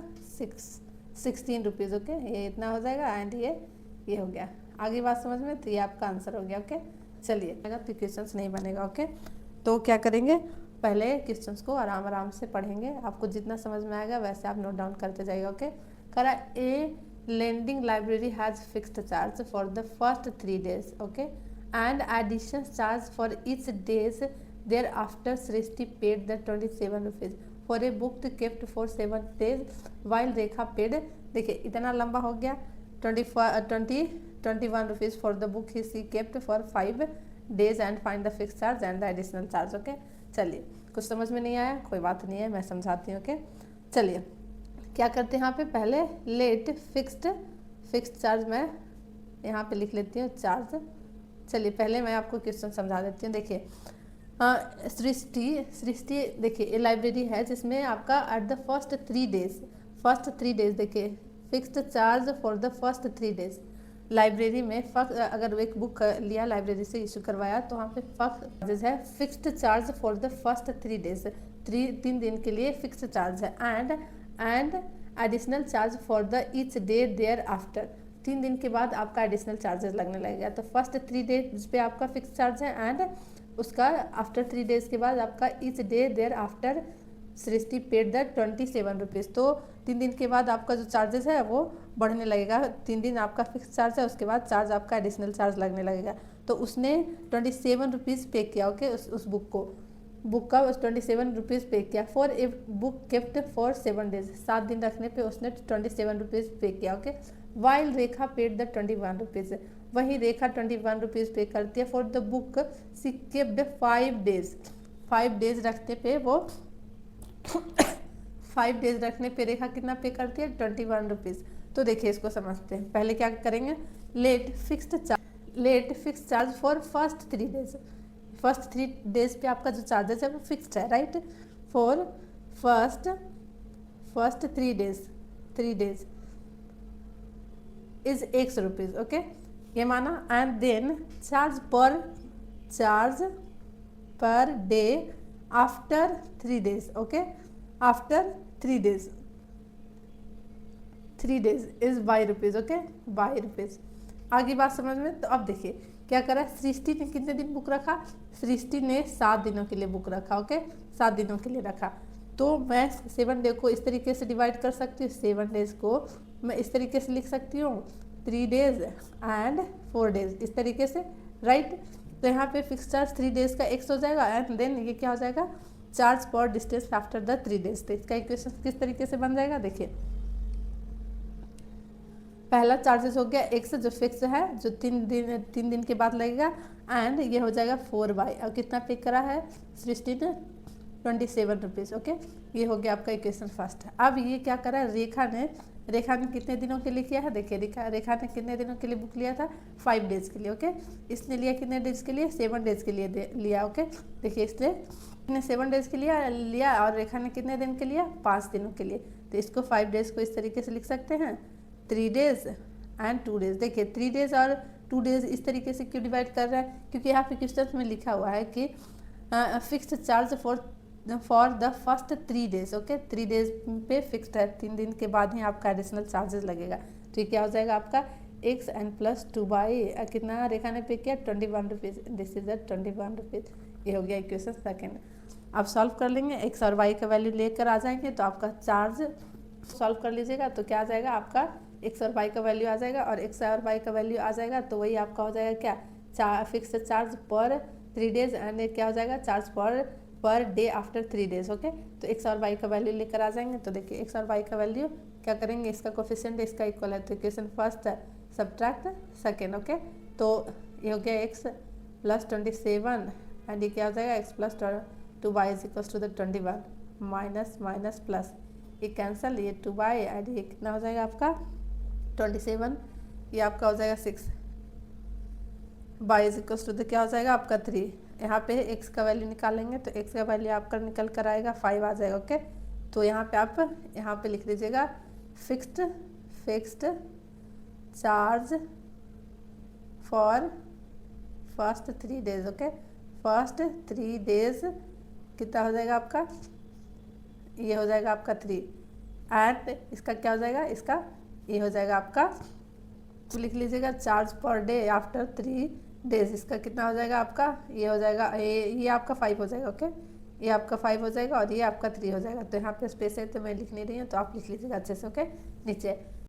16 रुपीज़। ओके, ये इतना हो जाएगा एंड ये हो गया। आगे बात समझ में, तो ये आपका आंसर हो गया। ओके, चलिए, तो क्वेश्चंस नहीं बनेगा। ओके, तो क्या करेंगे, पहले क्वेश्चंस को आराम से पढ़ेंगे, आपको जितना समझ में आएगा वैसे आप नोट डाउन करते जाइएगा। ओके, करा ए lending library has fixed charge for the first 3 days. Okay, and addition charge for each days thereafter. Srishti paid the 27 rupees for a book kept for 7 days while Rekha paid, देखिए इतना लंबा हो गया, 21 rupees for the book he kept for 5 days and find the fixed charge and the additional charge. Okay, चलिए, कुछ समझ में नहीं आया कोई बात नहीं है, मैं समझाती हूँ। ओके, चलिए क्या करते हैं, यहाँ पे पहले लेट फिक्स्ड चार्ज मैं यहाँ पे लिख लेती हूँ चार्ज। चलिए पहले मैं आपको क्वेश्चन समझा देती हूँ। देखिए सृष्टि देखिए ये लाइब्रेरी है जिसमें आपका एट द फर्स्ट 3 डेज देखिए fixed charge for the first 3 days. Library में अगर एक बुक लिया लाइब्रेरी से इशू करवाया तो वहाँ पे चार्जेज है fixed charge for the first 3 days, 3 दिन के लिए फिक्स्ड चार्ज है and additional charge for the each day thereafter. 3 दिन के बाद आपका एडिशनल चार्जेस लगने लगेगा। तो फर्स्ट 3 डेज पे आपका फिक्स चार्ज है एंड उसका आफ्टर 3 डेज के बाद आपका each day thereafter Srishti paid the 27 rupees. तो 3 दिन के बाद आपका जो चार्जेस है वो बढ़ने लगेगा। 3 दिन आपका फिक्स चार्ज है, उसके बाद चार्ज आपका एडिशनल चार्ज लगने लगेगा। तो उसने 27 रुपीज़ पे किया। ओके, उस बुक का 27 रुपीज़ पे किया for a book kept for 7 days. 7 दिन रखने पे उसने 27 रुपीज़ पे किया। Okay, while Rekha paid the 21 rupees. वही रेखा 21 रुपीज़ पे करती है for the book she kept 5 days. 5 days रखने पे वो 5 डेज रखने पे रेखा कितना पे करती है 21 रुपीज़। तो देखिए इसको समझते हैं। पहले क्या करेंगे, let fix charge for first 3 days. First 3 days पे आपका जो चार्जेस है वो फिक्स्ड है, right. For first 3 days is 100 rupees. Okay, ये माना। And then charge per day after 3 days. Okay, after 3 days is by rupees. Okay, by rupees. आगे बात समझ में। तो अब देखिए क्या करा, सृष्टि ने कितने दिन बुक रखा, सृष्टि ने 7 दिनों के लिए बुक रखा। ओके, 7 दिनों के लिए रखा। तो मैं 7 डे को इस तरीके से डिवाइड कर सकती हूँ। 7 डेज को मैं इस तरीके से लिख सकती हूँ 3 डेज एंड 4 डेज, इस तरीके से, राइट। तो यहाँ पे फिक्स चार्ज 3 डेज का 100 हो जाएगा एंड देन ये क्या हो जाएगा charge per distance after the 3 days. तो इसका इक्वेशन किस तरीके से बन जाएगा, देखिए पहला चार्जेस हो गया एक्स जो फिक्स है, जो 3 दिन के बाद लगेगा, एंड ये हो जाएगा 4 और कितना पे करा है 27 रुपीज़। ओके, ये हो गया आपका इक्वेशन फर्स्ट। अब ये क्या करा है, रेखा ने कितने दिनों के लिए किया है, देखिए रेखा ने कितने दिनों के लिए बुक लिया था, 5 डेज के लिए। ओके, इसने लिया कितने डेज के लिए, 7 डेज के लिए लिया। ओके, देखिए इसने 7 डेज के लिए लिया और रेखा ने कितने दिन के लिया, 5 दिनों के लिए। तो इसको 5 डेज को इस तरीके से लिख सकते हैं 3 डेज एंड 2 डेज। देखिए 3 डेज और 2 डेज इस तरीके से क्यों डिवाइड कर रहा है, क्योंकि यहाँ पे क्वेश्चन में लिखा हुआ है कि fixed charge for the first 3 days. Okay, 3 days पे फिक्स्ड है, 3 दिन के बाद ही आपका एडिशनल चार्जेस लगेगा। तो ये क्या हो जाएगा आपका एक्स एन प्लस 2 कितना रेखा ने पे किया 21 rupees, this is the 21 rupees. ये हो गया इक्वेशन सेकेंड। अब सॉल्व कर लेंगे, एक्स और वाई का वैल्यू लेकर आ जाएंगे तो आपका चार्ज सॉल्व कर लीजिएगा तो क्या आ जाएगा आपका एक्स और वाई का वैल्यू आ जाएगा, और एक्स और वाई का वैल्यू आ जाएगा तो वही आपका हो जाएगा क्या फिक्स चार्ज पर 3 डेज एंड क्या हो जाएगा charge per day after 3 days. Okay, तो एक्स और वाई का वैल्यू लेकर आ जाएंगे। तो देखिए एक्स और वाई का वैल्यू क्या करेंगे, इसका कोफिशिएंट इसका इक्वल है तो इक्वेशन फर्स्ट है सब्ट्रैक्ट सेकेंड। ओके, तो ये हो गया एक्स प्लस 27 एंड ये क्या हो जाएगा x plus 2y is equal to the 21 minus minus plus, ये कैंसल, ये 2y एंड ये कितना हो जाएगा आपका 27, ये आपका हो जाएगा 6 y is equal to the क्या हो जाएगा आपका 3। यहाँ पे x का वैल्यू निकालेंगे तो x का वैल्यू आपका निकल कर आएगा 5 आ जाएगा। ओके, तो यहाँ पे आप यहाँ पे लिख लीजिएगा fixed charge for first 3 days. Okay, first 3 days कितना हो जाएगा आपका, ये हो जाएगा आपका 3 एंड इसका क्या हो जाएगा, इसका ये हो जाएगा आपका, तो लिख लीजिएगा charge per day after 3 days, इसका कितना हो जाएगा आपका, ये हो जाएगा ये आपका 5 हो जाएगा। ओके, ये आपका 5 हो जाएगा और ये आपका 3 हो जाएगा। तो यहाँ पे स्पेस है तो मैं लिख नहीं रही हूँ, तो आप लिख लीजिएगा अच्छे से। ओके, नीचे